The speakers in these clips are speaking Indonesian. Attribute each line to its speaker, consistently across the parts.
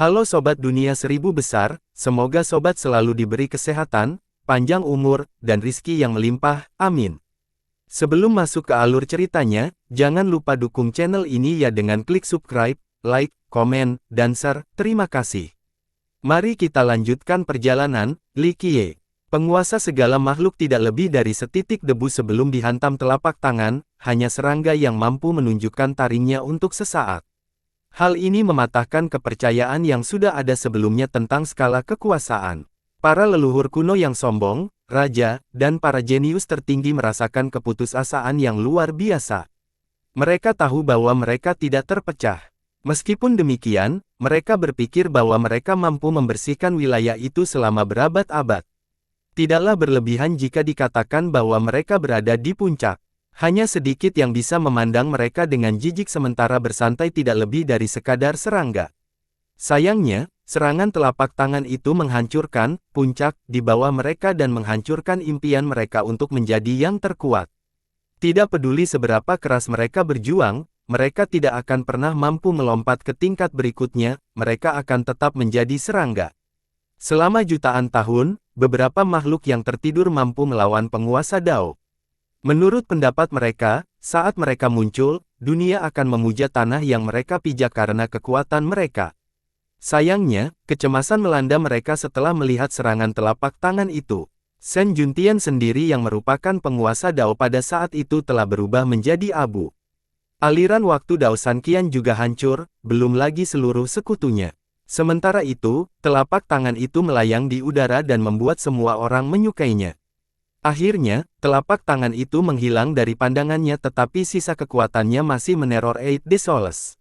Speaker 1: Halo Sobat Dunia Seribu Besar, semoga Sobat selalu diberi kesehatan, panjang umur, dan rizki yang melimpah, amin. Sebelum masuk ke alur ceritanya, jangan lupa dukung channel ini ya dengan klik subscribe, like, komen, dan share, terima kasih. Mari kita lanjutkan perjalanan. Li Qiye, penguasa segala makhluk, tidak lebih dari setitik debu sebelum dihantam telapak tangan, hanya serangga yang mampu menunjukkan taringnya untuk sesaat. Hal ini mematahkan kepercayaan yang sudah ada sebelumnya tentang skala kekuasaan. Para leluhur kuno yang sombong, raja, dan para jenius tertinggi merasakan keputusasaan yang luar biasa. Mereka tahu bahwa mereka tidak terpecah. Meskipun demikian, mereka berpikir bahwa mereka mampu membersihkan wilayah itu selama berabad-abad. Tidaklah berlebihan jika dikatakan bahwa mereka berada di puncak. Hanya sedikit yang bisa memandang mereka dengan jijik sementara bersantai, tidak lebih dari sekadar serangga. Sayangnya, serangan telapak tangan itu menghancurkan puncak di bawah mereka dan menghancurkan impian mereka untuk menjadi yang terkuat. Tidak peduli seberapa keras mereka berjuang, mereka tidak akan pernah mampu melompat ke tingkat berikutnya, mereka akan tetap menjadi serangga. Selama jutaan tahun, beberapa makhluk yang tertidur mampu melawan penguasa Dao. Menurut pendapat mereka, saat mereka muncul, dunia akan memuja tanah yang mereka pijak karena kekuatan mereka. Sayangnya, kecemasan melanda mereka setelah melihat serangan telapak tangan itu. Shen Juntian sendiri yang merupakan penguasa Dao pada saat itu telah berubah menjadi abu. Aliran waktu Dao Sanqian juga hancur, belum lagi seluruh sekutunya. Sementara itu, telapak tangan itu melayang di udara dan membuat semua orang menyukainya. Akhirnya, telapak tangan itu menghilang dari pandangannya, tetapi sisa kekuatannya masih meneror Eight de Souls.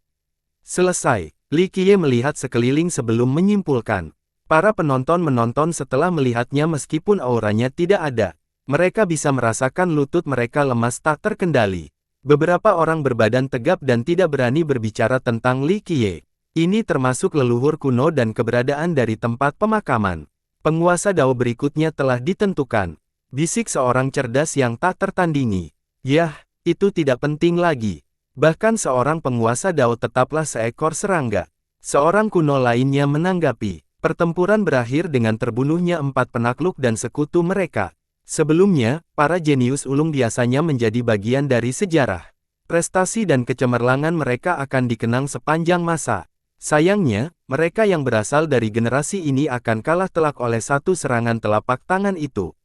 Speaker 1: Selesai, Li Qiye melihat sekeliling sebelum menyimpulkan. Para penonton menonton setelah melihatnya meskipun auranya tidak ada. Mereka bisa merasakan lutut mereka lemas tak terkendali. Beberapa orang berbadan tegap dan tidak berani berbicara tentang Li Qiye. Ini termasuk leluhur kuno dan keberadaan dari tempat pemakaman. Penguasa Dao berikutnya telah ditentukan. Bisik seorang cerdas yang tak tertandingi. Yah, itu tidak penting lagi. Bahkan seorang penguasa Dao tetaplah seekor serangga. Seorang kuno lainnya menanggapi. Pertempuran berakhir dengan terbunuhnya 4 penakluk dan sekutu mereka. Sebelumnya, para jenius ulung biasanya menjadi bagian dari sejarah. Prestasi dan kecemerlangan mereka akan dikenang sepanjang masa. Sayangnya, mereka yang berasal dari generasi ini akan kalah telak oleh satu serangan telapak tangan itu.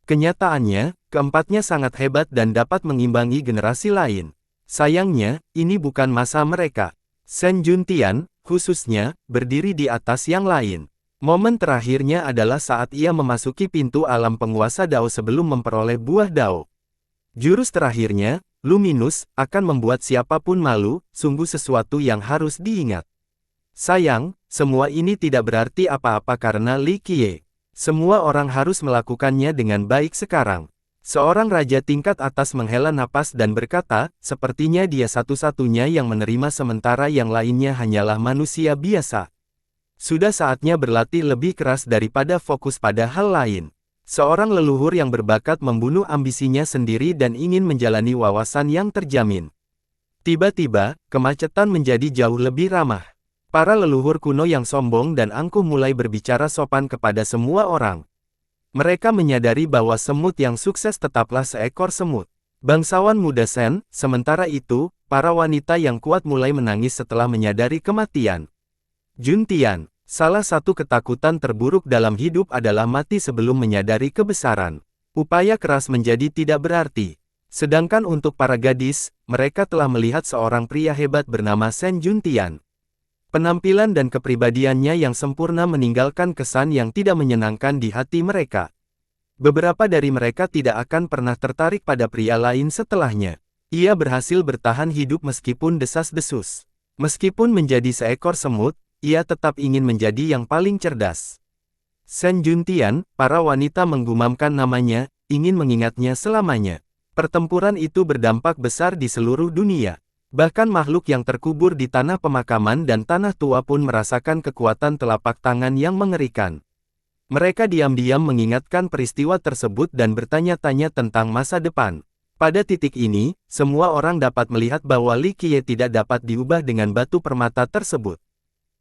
Speaker 1: Kenyataannya, keempatnya sangat hebat dan dapat mengimbangi generasi lain. Sayangnya, ini bukan masa mereka. Shen Juntian, khususnya, berdiri di atas yang lain. Momen terakhirnya adalah saat ia memasuki pintu alam penguasa Dao sebelum memperoleh buah Dao. Jurus terakhirnya, Luminous, akan membuat siapapun malu, sungguh sesuatu yang harus diingat. Sayang, semua ini tidak berarti apa-apa karena Li Qiye. Semua orang harus melakukannya dengan baik sekarang. Seorang raja tingkat atas menghela napas dan berkata, sepertinya dia satu-satunya yang menerima sementara yang lainnya hanyalah manusia biasa. Sudah saatnya berlatih lebih keras daripada fokus pada hal lain. Seorang leluhur yang berbakat membunuh ambisinya sendiri dan ingin menjalani wawasan yang terjamin. Tiba-tiba, kemacetan menjadi jauh lebih ramah. Para leluhur kuno yang sombong dan angkuh mulai berbicara sopan kepada semua orang. Mereka menyadari bahwa semut yang sukses tetaplah seekor semut. Bangsawan muda Shen, sementara itu, para wanita yang kuat mulai menangis setelah menyadari kematian. Juntian, salah satu ketakutan terburuk dalam hidup adalah mati sebelum menyadari kebesaran. Upaya keras menjadi tidak berarti. Sedangkan untuk para gadis, mereka telah melihat seorang pria hebat bernama Shen Juntian. Penampilan dan kepribadiannya yang sempurna meninggalkan kesan yang tidak menyenangkan di hati mereka. Beberapa dari mereka tidak akan pernah tertarik pada pria lain setelahnya. Ia berhasil bertahan hidup meskipun desas-desus. Meskipun menjadi seekor semut, ia tetap ingin menjadi yang paling cerdas. Shen Juntian, para wanita menggumamkan namanya, ingin mengingatnya selamanya. Pertempuran itu berdampak besar di seluruh dunia. Bahkan makhluk yang terkubur di tanah pemakaman dan tanah tua pun merasakan kekuatan telapak tangan yang mengerikan. Mereka diam-diam mengingatkan peristiwa tersebut dan bertanya-tanya tentang masa depan. Pada titik ini, semua orang dapat melihat bahwa Li Qiye tidak dapat diubah dengan batu permata tersebut.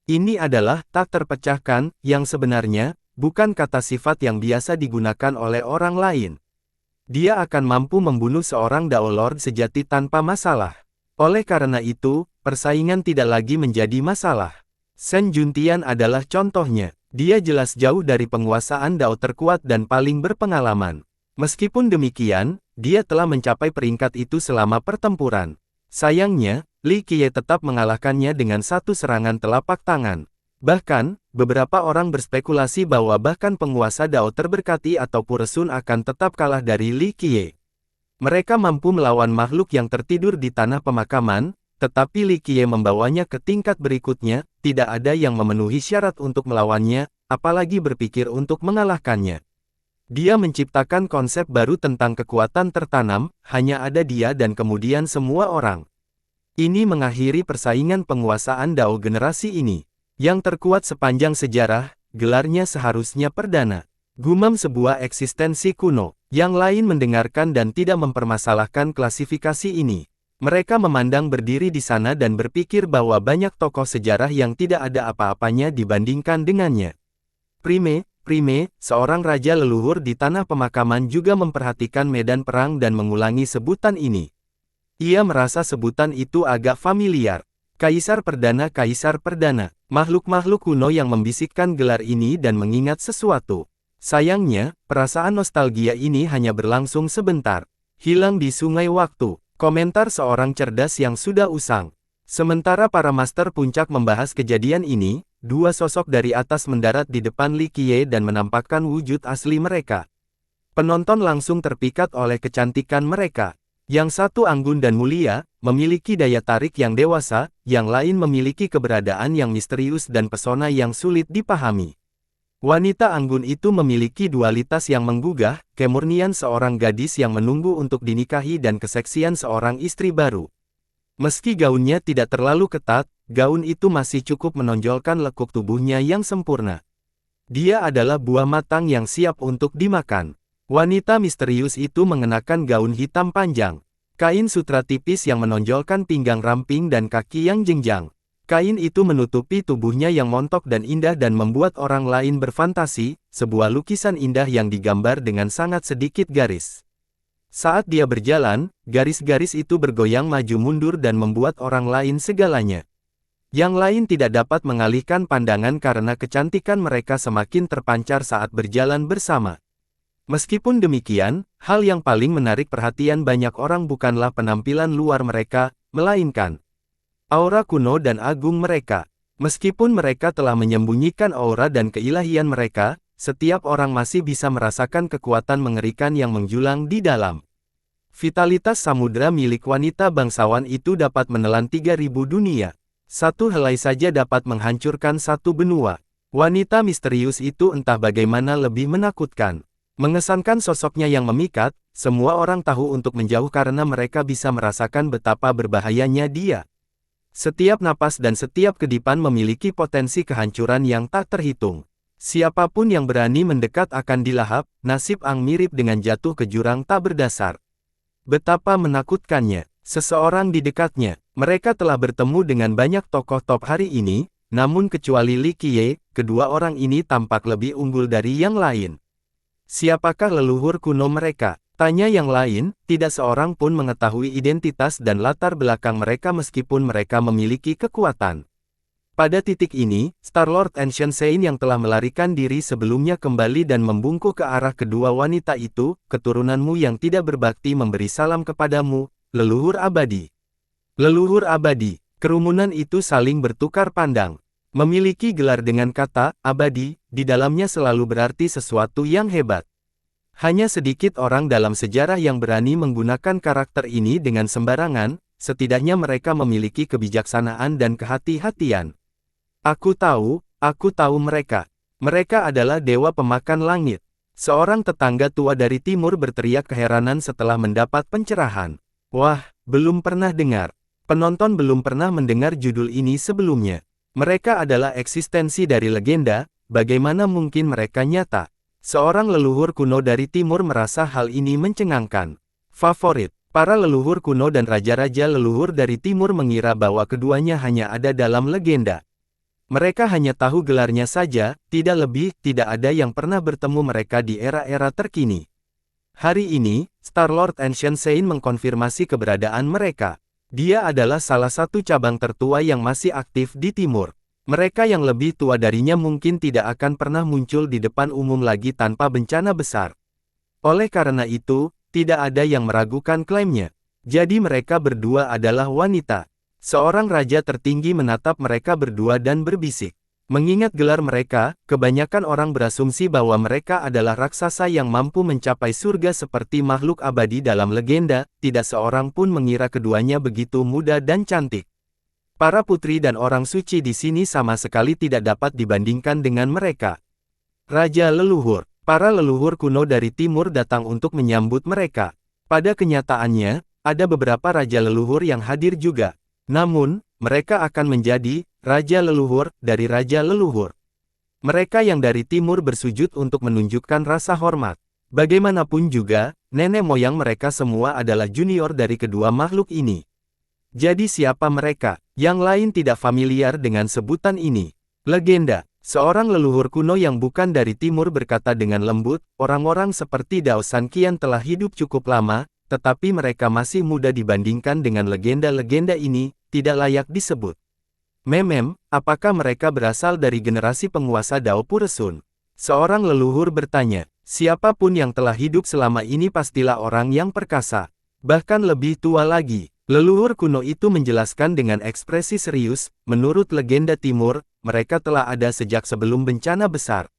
Speaker 1: Ini adalah tak terpecahkan, yang sebenarnya, bukan kata sifat yang biasa digunakan oleh orang lain. Dia akan mampu membunuh seorang Dao Lord sejati tanpa masalah. Oleh karena itu, persaingan tidak lagi menjadi masalah. Shen Juntian adalah contohnya. Dia jelas jauh dari penguasaan Dao terkuat dan paling berpengalaman. Meskipun demikian, dia telah mencapai peringkat itu selama pertempuran. Sayangnya, Li Qiye tetap mengalahkannya dengan satu serangan telapak tangan. Bahkan, beberapa orang berspekulasi bahwa bahkan penguasa Dao terberkati atau Puresun akan tetap kalah dari Li Qiye. Mereka mampu melawan makhluk yang tertidur di tanah pemakaman, tetapi Li Qiye membawanya ke tingkat berikutnya, tidak ada yang memenuhi syarat untuk melawannya, apalagi berpikir untuk mengalahkannya. Dia menciptakan konsep baru tentang kekuatan tertanam, hanya ada dia dan kemudian semua orang. Ini mengakhiri persaingan penguasaan Dao generasi ini. Yang terkuat sepanjang sejarah, gelarnya seharusnya perdana. Gumam sebuah eksistensi kuno. Yang lain mendengarkan dan tidak mempermasalahkan klasifikasi ini. Mereka memandang berdiri di sana dan berpikir bahwa banyak tokoh sejarah yang tidak ada apa-apanya dibandingkan dengannya. Prime, seorang raja leluhur di tanah pemakaman juga memperhatikan medan perang dan mengulangi sebutan ini. Ia merasa sebutan itu agak familiar. Kaisar Perdana. Makhluk-makhluk kuno yang membisikkan gelar ini dan mengingat sesuatu. Sayangnya, perasaan nostalgia ini hanya berlangsung sebentar. Hilang di sungai waktu. Komentar seorang cerdas yang sudah usang. Sementara para master puncak membahas kejadian ini, dua sosok dari atas mendarat di depan Li Qiye dan menampakkan wujud asli mereka. Penonton langsung terpikat oleh kecantikan mereka. Yang satu anggun dan mulia, memiliki daya tarik yang dewasa, yang lain memiliki keberadaan yang misterius dan pesona yang sulit dipahami. Wanita anggun itu memiliki dualitas yang menggugah, kemurnian seorang gadis yang menunggu untuk dinikahi dan keseksian seorang istri baru. Meski gaunnya tidak terlalu ketat, gaun itu masih cukup menonjolkan lekuk tubuhnya yang sempurna. Dia adalah buah matang yang siap untuk dimakan. Wanita misterius itu mengenakan gaun hitam panjang. Kain sutra tipis yang menonjolkan pinggang ramping dan kaki yang jenjang. Kain itu menutupi tubuhnya yang montok dan indah dan membuat orang lain berfantasi, sebuah lukisan indah yang digambar dengan sangat sedikit garis. Saat dia berjalan, garis-garis itu bergoyang maju mundur dan membuat orang lain segalanya. Yang lain tidak dapat mengalihkan pandangan karena kecantikan mereka semakin terpancar saat berjalan bersama. Meskipun demikian, hal yang paling menarik perhatian banyak orang bukanlah penampilan luar mereka, melainkan aura kuno dan agung mereka. Meskipun mereka telah menyembunyikan aura dan keilahian mereka, setiap orang masih bisa merasakan kekuatan mengerikan yang menjulang di dalam. Vitalitas samudera milik wanita bangsawan itu dapat menelan 3.000 dunia. Satu helai saja dapat menghancurkan satu benua. Wanita misterius itu entah bagaimana lebih menakutkan. Mengesankan sosoknya yang memikat, semua orang tahu untuk menjauh karena mereka bisa merasakan betapa berbahayanya dia. Setiap napas dan setiap kedipan memiliki potensi kehancuran yang tak terhitung. Siapapun yang berani mendekat akan dilahap, nasib Ang mirip dengan jatuh ke jurang tak berdasar. Betapa menakutkannya, seseorang di dekatnya. Mereka telah bertemu dengan banyak tokoh top hari ini, namun kecuali Li Qiye, kedua orang ini tampak lebih unggul dari yang lain. Siapakah leluhur kuno mereka? Tanya yang lain, tidak seorang pun mengetahui identitas dan latar belakang mereka meskipun mereka memiliki kekuatan. Pada titik ini, Star-Lord Ancient Sein yang telah melarikan diri sebelumnya kembali dan membungkuk ke arah kedua wanita itu, keturunanmu yang tidak berbakti memberi salam kepadamu, leluhur abadi. Leluhur abadi, kerumunan itu saling bertukar pandang. Memiliki gelar dengan kata, abadi, di dalamnya selalu berarti sesuatu yang hebat. Hanya sedikit orang dalam sejarah yang berani menggunakan karakter ini dengan sembarangan, setidaknya mereka memiliki kebijaksanaan dan kehati-hatian. Aku tahu mereka. Mereka adalah dewa pemakan langit. Seorang tetangga tua dari timur berteriak keheranan setelah mendapat pencerahan. Wah, belum pernah dengar. Penonton belum pernah mendengar judul ini sebelumnya. Mereka adalah eksistensi dari legenda, bagaimana mungkin mereka nyata? Seorang leluhur kuno dari timur merasa hal ini mencengangkan. Favorit, para leluhur kuno dan raja-raja leluhur dari timur mengira bahwa keduanya hanya ada dalam legenda. Mereka hanya tahu gelarnya saja, tidak lebih, tidak ada yang pernah bertemu mereka di era-era terkini. Hari ini, Star-Lord Ancient Sein mengkonfirmasi keberadaan mereka. Dia adalah salah satu cabang tertua yang masih aktif di timur. Mereka yang lebih tua darinya mungkin tidak akan pernah muncul di depan umum lagi tanpa bencana besar. Oleh karena itu, tidak ada yang meragukan klaimnya. Jadi mereka berdua adalah wanita. Seorang raja tertinggi menatap mereka berdua dan berbisik. Mengingat gelar mereka, kebanyakan orang berasumsi bahwa mereka adalah raksasa yang mampu mencapai surga seperti makhluk abadi dalam legenda, tidak seorang pun mengira keduanya begitu muda dan cantik. Para putri dan orang suci di sini sama sekali tidak dapat dibandingkan dengan mereka. Raja leluhur. Para leluhur kuno dari timur datang untuk menyambut mereka. Pada kenyataannya, ada beberapa raja leluhur yang hadir juga. Namun, mereka akan menjadi raja leluhur dari raja leluhur. Mereka yang dari timur bersujud untuk menunjukkan rasa hormat. Bagaimanapun juga, nenek moyang mereka semua adalah junior dari kedua makhluk ini. Jadi siapa mereka? Yang lain tidak familiar dengan sebutan ini. Legenda. Seorang leluhur kuno yang bukan dari timur berkata dengan lembut, orang-orang seperti Dao San Qian telah hidup cukup lama, tetapi mereka masih muda dibandingkan dengan legenda-legenda ini, tidak layak disebut. Apakah mereka berasal dari generasi penguasa Dao Puresun? Seorang leluhur bertanya, siapapun yang telah hidup selama ini pastilah orang yang perkasa. Bahkan lebih tua lagi. Leluhur kuno itu menjelaskan dengan ekspresi serius, menurut legenda timur, mereka telah ada sejak sebelum bencana besar.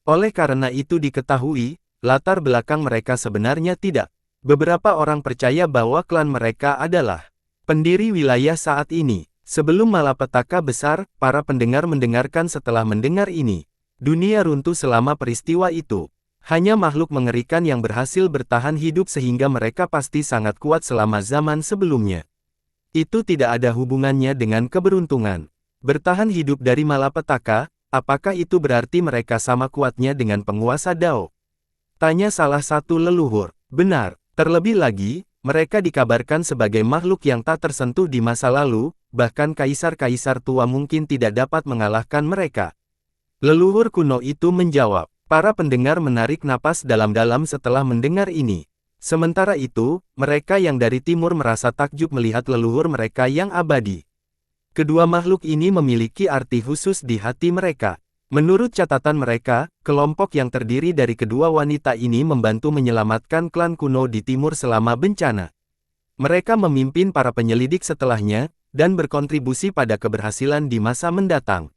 Speaker 1: Oleh karena itu diketahui, latar belakang mereka sebenarnya tidak. Beberapa orang percaya bahwa klan mereka adalah pendiri wilayah saat ini. Sebelum malapetaka besar, para pendengar mendengarkan setelah mendengar ini. Dunia runtuh selama peristiwa itu. Hanya makhluk mengerikan yang berhasil bertahan hidup sehingga mereka pasti sangat kuat selama zaman sebelumnya. Itu tidak ada hubungannya dengan keberuntungan. Bertahan hidup dari malapetaka, apakah itu berarti mereka sama kuatnya dengan penguasa Dao? Tanya salah satu leluhur. Benar, terlebih lagi, mereka dikabarkan sebagai makhluk yang tak tersentuh di masa lalu, bahkan kaisar-kaisar tua mungkin tidak dapat mengalahkan mereka. Leluhur kuno itu menjawab. Para pendengar menarik napas dalam-dalam setelah mendengar ini. Sementara itu, mereka yang dari timur merasa takjub melihat leluhur mereka yang abadi. Kedua makhluk ini memiliki arti khusus di hati mereka. Menurut catatan mereka, kelompok yang terdiri dari kedua wanita ini membantu menyelamatkan klan kuno di timur selama bencana. Mereka memimpin para penyelidik setelahnya, dan berkontribusi pada keberhasilan di masa mendatang.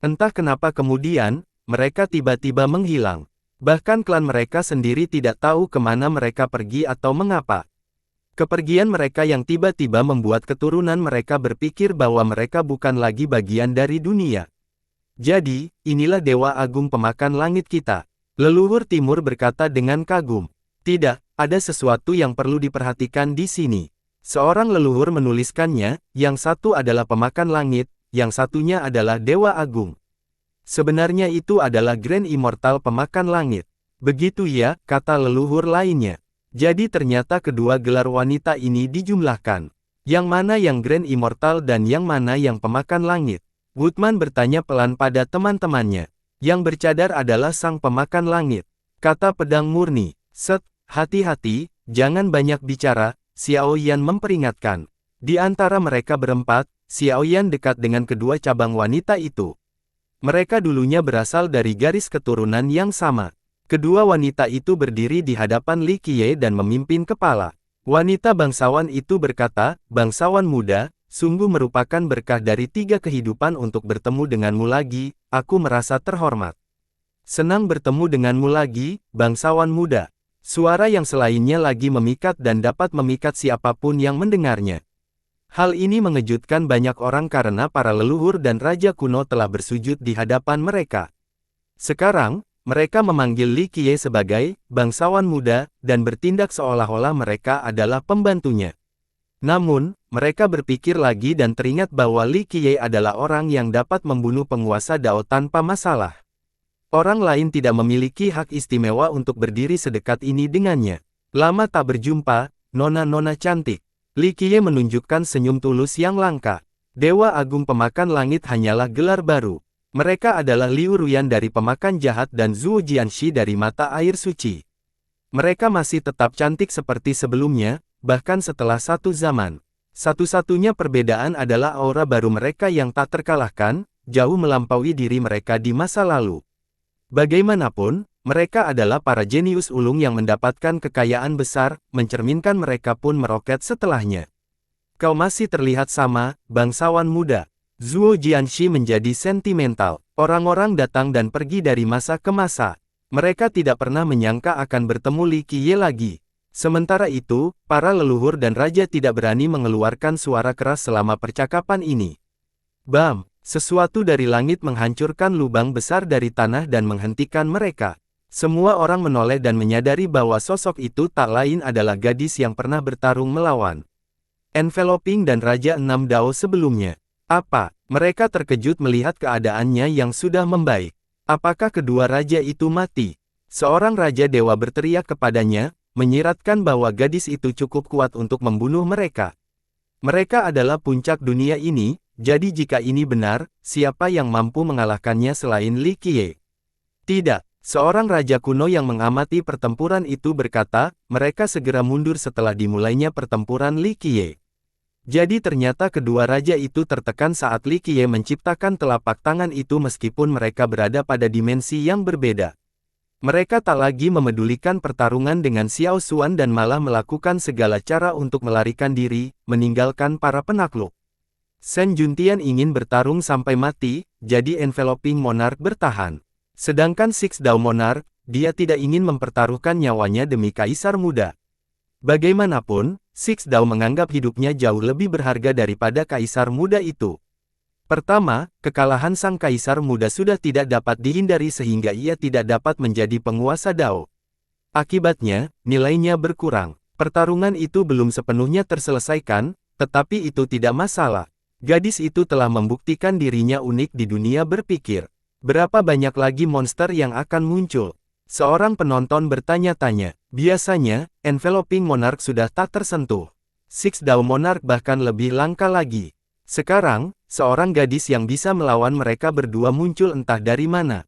Speaker 1: Entah kenapa kemudian, mereka tiba-tiba menghilang. Bahkan klan mereka sendiri tidak tahu kemana mereka pergi atau mengapa. Kepergian mereka yang tiba-tiba membuat keturunan mereka berpikir bahwa mereka bukan lagi bagian dari dunia. Jadi, inilah Dewa Agung Pemakan Langit kita. Leluhur Timur berkata dengan kagum. Tidak, ada sesuatu yang perlu diperhatikan di sini. Seorang leluhur menuliskannya, yang satu adalah Pemakan Langit, yang satunya adalah Dewa Agung. Sebenarnya itu adalah Grand Immortal Pemakan Langit. Begitu ya, kata leluhur lainnya. Jadi ternyata kedua gelar wanita ini dijumlahkan. Yang mana yang Grand Immortal dan yang mana yang Pemakan Langit? Woodman bertanya pelan pada teman-temannya. Yang bercadar adalah sang Pemakan Langit. Kata pedang murni. Set, hati-hati, jangan banyak bicara, Xiao Yan memperingatkan. Di antara mereka berempat, Xiao Yan dekat dengan kedua cabang wanita itu. Mereka dulunya berasal dari garis keturunan yang sama. Kedua wanita itu berdiri di hadapan Li Qiye dan memimpin kepala. Wanita bangsawan itu berkata, bangsawan muda, sungguh merupakan berkah dari 3 kehidupan untuk bertemu denganmu lagi, aku merasa terhormat. Senang bertemu denganmu lagi, bangsawan muda. Suara yang selainnya lagi memikat dan dapat memikat siapapun yang mendengarnya. Hal ini mengejutkan banyak orang karena para leluhur dan raja kuno telah bersujud di hadapan mereka. Sekarang, mereka memanggil Li Qiye sebagai bangsawan muda dan bertindak seolah-olah mereka adalah pembantunya. Namun, mereka berpikir lagi dan teringat bahwa Li Qiye adalah orang yang dapat membunuh penguasa Dao tanpa masalah. Orang lain tidak memiliki hak istimewa untuk berdiri sedekat ini dengannya. Lama tak berjumpa, nona-nona cantik. Li Qiye menunjukkan senyum tulus yang langka. Dewa Agung Pemakan Langit hanyalah gelar baru. Mereka adalah Liu Ruyan dari Pemakan Jahat dan Zhuo Jianxi dari Mata Air Suci. Mereka masih tetap cantik seperti sebelumnya, bahkan setelah satu zaman. Satu-satunya perbedaan adalah aura baru mereka yang tak terkalahkan, jauh melampaui diri mereka di masa lalu. Bagaimanapun, mereka adalah para jenius ulung yang mendapatkan kekayaan besar, mencerminkan mereka pun meroket setelahnya. Kau masih terlihat sama, bangsawan muda. Zhuo Jianxi menjadi sentimental. Orang-orang datang dan pergi dari masa ke masa. Mereka tidak pernah menyangka akan bertemu Li Qiye lagi. Sementara itu, para leluhur dan raja tidak berani mengeluarkan suara keras selama percakapan ini. Bam! Sesuatu dari langit menghancurkan lubang besar dari tanah dan menghentikan mereka. Semua orang menoleh dan menyadari bahwa sosok itu tak lain adalah gadis yang pernah bertarung melawan Enveloping dan Raja Enam Dao sebelumnya. Apa? Mereka terkejut melihat keadaannya yang sudah membaik. Apakah kedua raja itu mati? Seorang raja dewa berteriak kepadanya, menyiratkan bahwa gadis itu cukup kuat untuk membunuh mereka. Mereka adalah puncak dunia ini, jadi jika ini benar, siapa yang mampu mengalahkannya selain Li Qiye? Tidak. Seorang raja kuno yang mengamati pertempuran itu berkata, mereka segera mundur setelah dimulainya pertempuran Li Qiye. Jadi ternyata kedua raja itu tertekan saat Li Qiye menciptakan telapak tangan itu meskipun mereka berada pada dimensi yang berbeda. Mereka tak lagi memedulikan pertarungan dengan Xiao Xuan dan malah melakukan segala cara untuk melarikan diri, meninggalkan para penakluk. Shen Juntian ingin bertarung sampai mati, jadi Enveloping Monarch bertahan. Sedangkan Six Dao Monarch, dia tidak ingin mempertaruhkan nyawanya demi kaisar muda. Bagaimanapun, Six Dao menganggap hidupnya jauh lebih berharga daripada kaisar muda itu. Pertama, kekalahan sang kaisar muda sudah tidak dapat dihindari sehingga ia tidak dapat menjadi penguasa Dao. Akibatnya, nilainya berkurang. Pertarungan itu belum sepenuhnya terselesaikan, tetapi itu tidak masalah. Gadis itu telah membuktikan dirinya unik di dunia berpikir. Berapa banyak lagi monster yang akan muncul? Seorang penonton bertanya-tanya. Biasanya, Enveloping Monarch sudah tak tersentuh. Six Dao Monarch bahkan lebih langka lagi. Sekarang, seorang gadis yang bisa melawan mereka berdua muncul entah dari mana.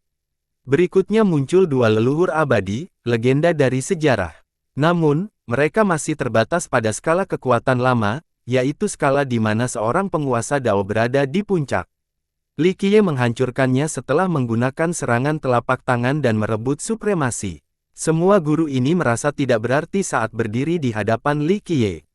Speaker 1: Berikutnya muncul dua leluhur abadi, legenda dari sejarah. Namun, mereka masih terbatas pada skala kekuatan lama, yaitu skala di mana seorang penguasa Dao berada di puncak. Li Qiye menghancurkannya setelah menggunakan serangan telapak tangan dan merebut supremasi. Semua guru ini merasa tidak berarti saat berdiri di hadapan Li Qiye.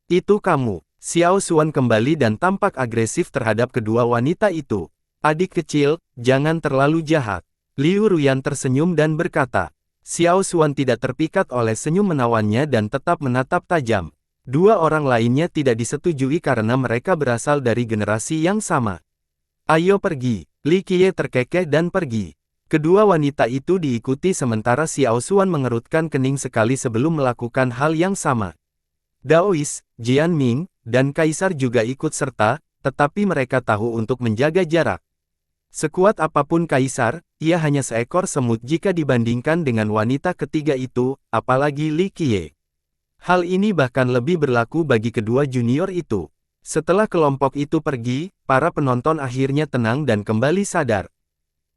Speaker 1: Itu kamu. Xiao Xuan kembali dan tampak agresif terhadap kedua wanita itu. Adik kecil, jangan terlalu jahat. Liu Ruyan tersenyum dan berkata. Xiao Xuan tidak terpikat oleh senyum menawannya dan tetap menatap tajam. Dua orang lainnya tidak disetujui karena mereka berasal dari generasi yang sama. Ayo pergi. Li Qiye terkekeh dan pergi. Kedua wanita itu diikuti sementara Xiao Xuan mengerutkan kening sekali sebelum melakukan hal yang sama. Daois, Jian Ming, dan Kaisar juga ikut serta, tetapi mereka tahu untuk menjaga jarak. Sekuat apapun Kaisar, ia hanya seekor semut jika dibandingkan dengan wanita ketiga itu, apalagi Li Qiye. Hal ini bahkan lebih berlaku bagi kedua junior itu. Setelah kelompok itu pergi, para penonton akhirnya tenang dan kembali sadar.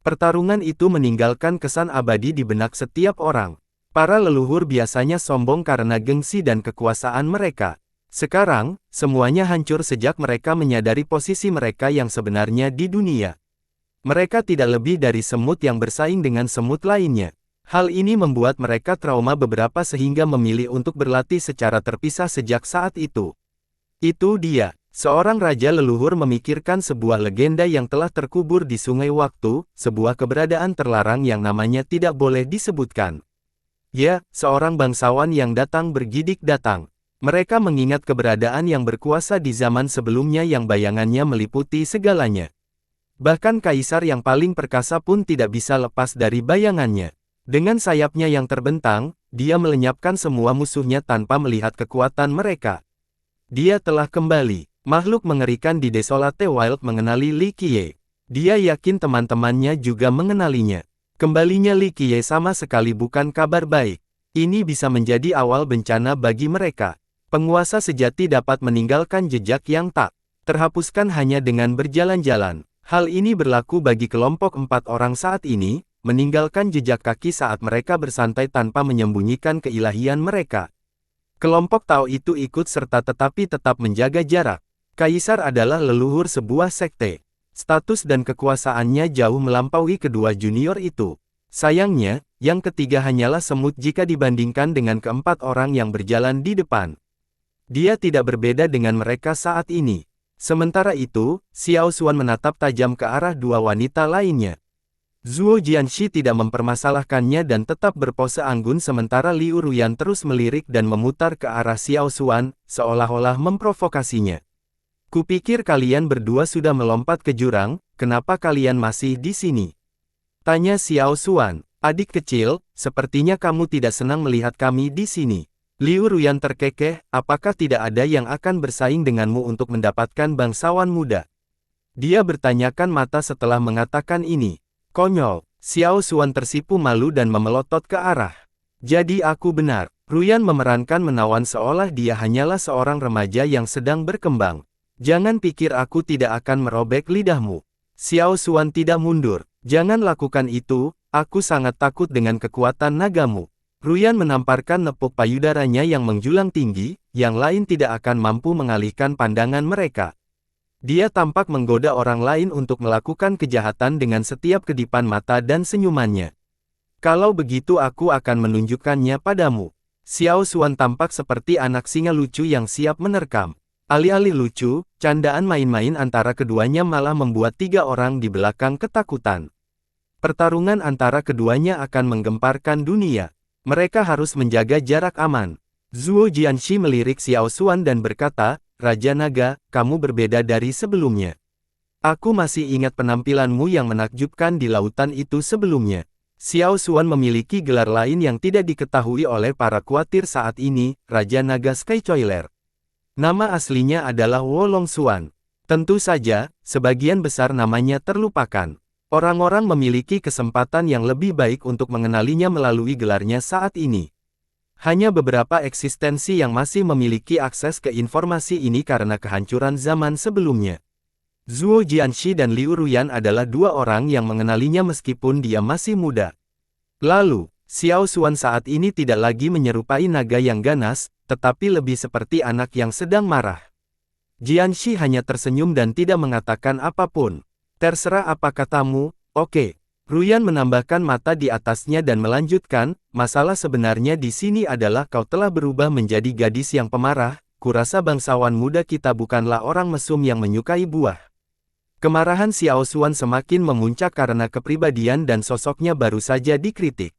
Speaker 1: Pertarungan itu meninggalkan kesan abadi di benak setiap orang. Para leluhur biasanya sombong karena gengsi dan kekuasaan mereka. Sekarang, semuanya hancur sejak mereka menyadari posisi mereka yang sebenarnya di dunia. Mereka tidak lebih dari semut yang bersaing dengan semut lainnya. Hal ini membuat mereka trauma beberapa sehingga memilih untuk berlatih secara terpisah sejak saat itu. Itu dia. Seorang raja leluhur memikirkan sebuah legenda yang telah terkubur di sungai waktu, sebuah keberadaan terlarang yang namanya tidak boleh disebutkan. Ya, seorang bangsawan yang datang bergidik datang. Mereka mengingat keberadaan yang berkuasa di zaman sebelumnya yang bayangannya meliputi segalanya. Bahkan kaisar yang paling perkasa pun tidak bisa lepas dari bayangannya. Dengan sayapnya yang terbentang, dia melenyapkan semua musuhnya tanpa melihat kekuatan mereka. Dia telah kembali. Makhluk mengerikan di Desolate Wild mengenali Li Qiye. Dia yakin teman-temannya juga mengenalinya. Kembalinya Li Qiye sama sekali bukan kabar baik. Ini bisa menjadi awal bencana bagi mereka. Penguasa sejati dapat meninggalkan jejak yang tak terhapuskan hanya dengan berjalan-jalan. Hal ini berlaku bagi kelompok 4 orang saat ini, meninggalkan jejak kaki saat mereka bersantai tanpa menyembunyikan keilahian mereka. Kelompok Tao itu ikut serta tetapi tetap menjaga jarak. Kaisar adalah leluhur sebuah sekte. Status dan kekuasaannya jauh melampaui kedua junior itu. Sayangnya, yang ketiga hanyalah semut jika dibandingkan dengan keempat orang yang berjalan di depan. Dia tidak berbeda dengan mereka saat ini. Sementara itu, Xiao Xuan menatap tajam ke arah dua wanita lainnya. Zhuo Jianxi tidak mempermasalahkannya dan tetap berpose anggun sementara Liu Ruyan terus melirik dan memutar ke arah Xiao Xuan, seolah-olah memprovokasinya. Kupikir kalian berdua sudah melompat ke jurang, kenapa kalian masih di sini? Tanya Xiao Xuan. Adik kecil, sepertinya kamu tidak senang melihat kami di sini. Liu Ruyan terkekeh, apakah tidak ada yang akan bersaing denganmu untuk mendapatkan bangsawan muda? Dia bertanyakan mata setelah mengatakan ini. Konyol, Xiao Xuan tersipu malu dan memelotot ke arah. Jadi aku benar. Ruyan memerankan menawan seolah dia hanyalah seorang remaja yang sedang berkembang. Jangan pikir aku tidak akan merobek lidahmu. Xiao Xuan tidak mundur. Jangan lakukan itu, aku sangat takut dengan kekuatan nagamu. Ruyan menamparkan nepuk payudaranya yang menjulang tinggi, yang lain tidak akan mampu mengalihkan pandangan mereka. Dia tampak menggoda orang lain untuk melakukan kejahatan dengan setiap kedipan mata dan senyumannya. Kalau begitu aku akan menunjukkannya padamu. Xiao Xuan tampak seperti anak singa lucu yang siap menerkam. Alih-alih lucu, candaan main-main antara keduanya malah membuat 3 orang di belakang ketakutan. Pertarungan antara keduanya akan menggemparkan dunia. Mereka harus menjaga jarak aman. Zhuo Jianxi melirik Xiao Xuan dan berkata, Raja Naga, kamu berbeda dari sebelumnya. Aku masih ingat penampilanmu yang menakjubkan di lautan itu sebelumnya. Xiao Xuan memiliki gelar lain yang tidak diketahui oleh para kuatir saat ini, Raja Naga Skychoiler. Nama aslinya adalah Wolong Xuan. Tentu saja, sebagian besar namanya terlupakan. Orang-orang memiliki kesempatan yang lebih baik untuk mengenalinya melalui gelarnya saat ini. Hanya beberapa eksistensi yang masih memiliki akses ke informasi ini karena kehancuran zaman sebelumnya. Zhuo Jianxi dan Liu Ruyan adalah 2 orang yang mengenalinya meskipun dia masih muda. Lalu, Xiao Xuan saat ini tidak lagi menyerupai naga yang ganas, tetapi lebih seperti anak yang sedang marah. Jianxi hanya tersenyum dan tidak mengatakan apapun. Terserah apa katamu, oke. Ruyan menambahkan mata di atasnya dan melanjutkan, masalah sebenarnya di sini adalah kau telah berubah menjadi gadis yang pemarah, kurasa bangsawan muda kita bukanlah orang mesum yang menyukai buah. Kemarahan Xiao Xuan semakin memuncak karena kepribadian dan sosoknya baru saja dikritik.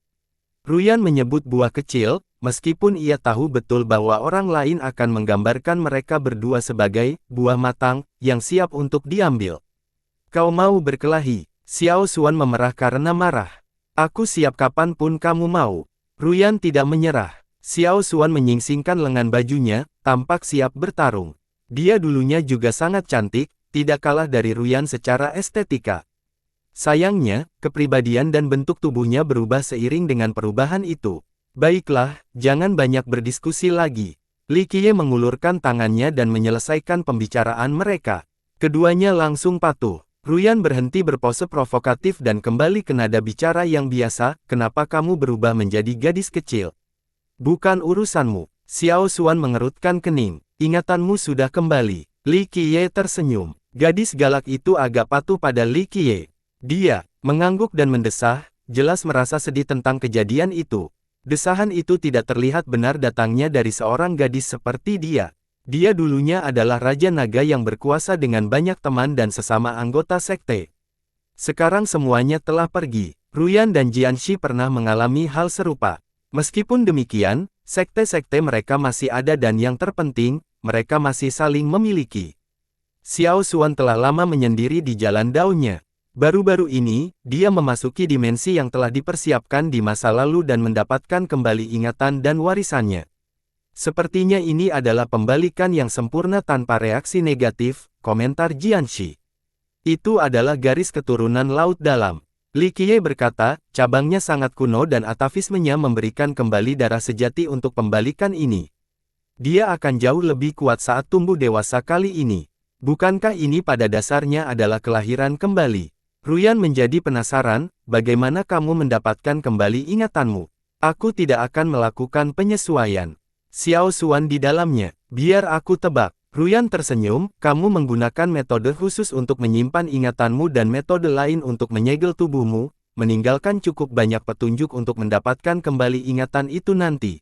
Speaker 1: Ruyan menyebut buah kecil, meskipun ia tahu betul bahwa orang lain akan menggambarkan mereka berdua sebagai buah matang, yang siap untuk diambil. Kau mau berkelahi? Xiao Xuan memerah karena marah. Aku siap kapanpun kamu mau. Ruyan tidak menyerah. Xiao Xuan menyingsingkan lengan bajunya, tampak siap bertarung. Dia dulunya juga sangat cantik, tidak kalah dari Ruyan secara estetika. Sayangnya, kepribadian dan bentuk tubuhnya berubah seiring dengan perubahan itu. Baiklah, jangan banyak berdiskusi lagi. Li Qiye mengulurkan tangannya dan menyelesaikan pembicaraan mereka. Keduanya langsung patuh. Ruyan berhenti berpose provokatif dan kembali ke nada bicara yang biasa, kenapa kamu berubah menjadi gadis kecil? Bukan urusanmu. Xiao Xuan mengerutkan kening. Ingatanmu sudah kembali. Li Qiye tersenyum. Gadis galak itu agak patuh pada Li Qiye. Dia mengangguk dan mendesah, jelas merasa sedih tentang kejadian itu. Desahan itu tidak terlihat benar datangnya dari seorang gadis seperti dia. Dia dulunya adalah Raja Naga yang berkuasa dengan banyak teman dan sesama anggota sekte. Sekarang semuanya telah pergi. Ruyan dan Jianxi pernah mengalami hal serupa. Meskipun demikian, sekte-sekte mereka masih ada dan yang terpenting, mereka masih saling memiliki. Xiao Xuan telah lama menyendiri di jalan daunnya. Baru-baru ini, dia memasuki dimensi yang telah dipersiapkan di masa lalu dan mendapatkan kembali ingatan dan warisannya. Sepertinya ini adalah pembalikan yang sempurna tanpa reaksi negatif, komentar Jianxi. Itu adalah garis keturunan laut dalam. Li Qiye berkata, cabangnya sangat kuno dan atavismenya memberikan kembali darah sejati untuk pembalikan ini. Dia akan jauh lebih kuat saat tumbuh dewasa kali ini. Bukankah ini pada dasarnya adalah kelahiran kembali? Ruyan menjadi penasaran, bagaimana kamu mendapatkan kembali ingatanmu? Aku tidak akan melakukan penyesuaian. Xiao Xuan di dalamnya. Biar aku tebak. Ruyan tersenyum, kamu menggunakan metode khusus untuk menyimpan ingatanmu dan metode lain untuk menyegel tubuhmu, meninggalkan cukup banyak petunjuk untuk mendapatkan kembali ingatan itu nanti.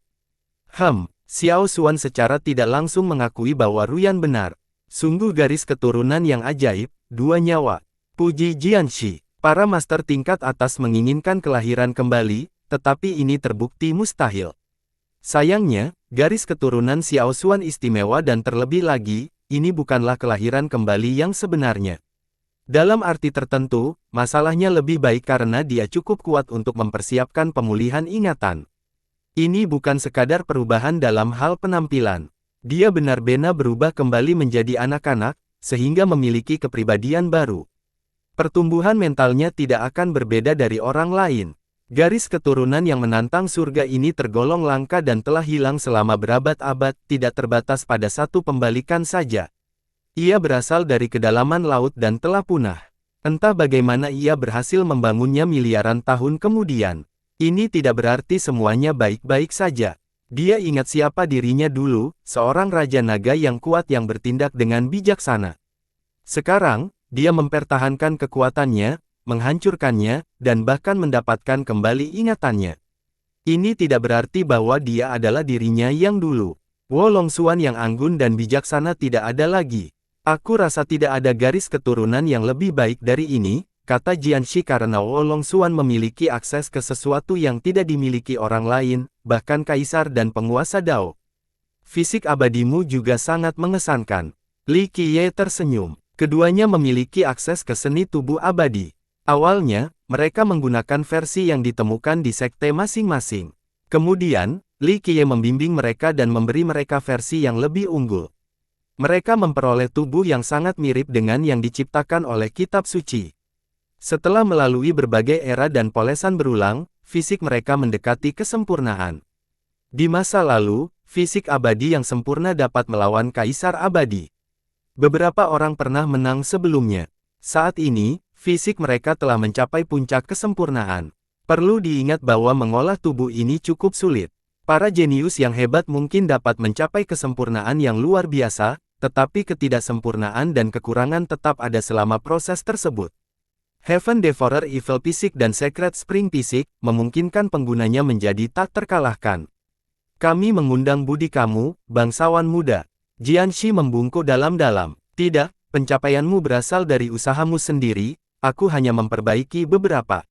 Speaker 1: Xiao Xuan secara tidak langsung mengakui bahwa Ruyan benar. Sungguh garis keturunan yang ajaib, 2 nyawa. Puji Jianxi, para master tingkat atas menginginkan kelahiran kembali, tetapi ini terbukti mustahil. Sayangnya, garis keturunan Xiao Xuan istimewa dan terlebih lagi, ini bukanlah kelahiran kembali yang sebenarnya. Dalam arti tertentu, masalahnya lebih baik karena dia cukup kuat untuk mempersiapkan pemulihan ingatan. Ini bukan sekadar perubahan dalam hal penampilan. Dia benar-benar berubah kembali menjadi anak-anak, sehingga memiliki kepribadian baru. Pertumbuhan mentalnya tidak akan berbeda dari orang lain. Garis keturunan yang menantang surga ini tergolong langka dan telah hilang selama berabad-abad, tidak terbatas pada satu pembalikan saja. Ia berasal dari kedalaman laut dan telah punah. Entah bagaimana ia berhasil membangunnya miliaran tahun kemudian. Ini tidak berarti semuanya baik-baik saja. Dia ingat siapa dirinya dulu, seorang Raja Naga yang kuat yang bertindak dengan bijaksana. Sekarang, dia mempertahankan kekuatannya, menghancurkannya, dan bahkan mendapatkan kembali ingatannya. Ini tidak berarti bahwa dia adalah dirinya yang dulu. Wolongxuan yang anggun dan bijaksana tidak ada lagi. Aku rasa tidak ada garis keturunan yang lebih baik dari ini, kata Jianxi karena Wolongxuan memiliki akses ke sesuatu yang tidak dimiliki orang lain, bahkan kaisar dan penguasa Dao. Fisik abadimu juga sangat mengesankan. Li Qiye tersenyum. Keduanya memiliki akses ke seni tubuh abadi. Awalnya, mereka menggunakan versi yang ditemukan di sekte masing-masing. Kemudian, Li Qiye membimbing mereka dan memberi mereka versi yang lebih unggul. Mereka memperoleh tubuh yang sangat mirip dengan yang diciptakan oleh kitab suci. Setelah melalui berbagai era dan polesan berulang, fisik mereka mendekati kesempurnaan. Di masa lalu, fisik abadi yang sempurna dapat melawan kaisar abadi. Beberapa orang pernah menang sebelumnya. Saat ini, fisik mereka telah mencapai puncak kesempurnaan. Perlu diingat bahwa mengolah tubuh ini cukup sulit. Para jenius yang hebat mungkin dapat mencapai kesempurnaan yang luar biasa, tetapi ketidaksempurnaan dan kekurangan tetap ada selama proses tersebut. Heaven Devourer Evil Fisik dan Secret Spring Fisik memungkinkan penggunanya menjadi tak terkalahkan. Kami mengundang budi kamu, bangsawan muda. Jianxi membungkuk dalam-dalam. Tidak, pencapaianmu berasal dari usahamu sendiri. Aku hanya memperbaiki beberapa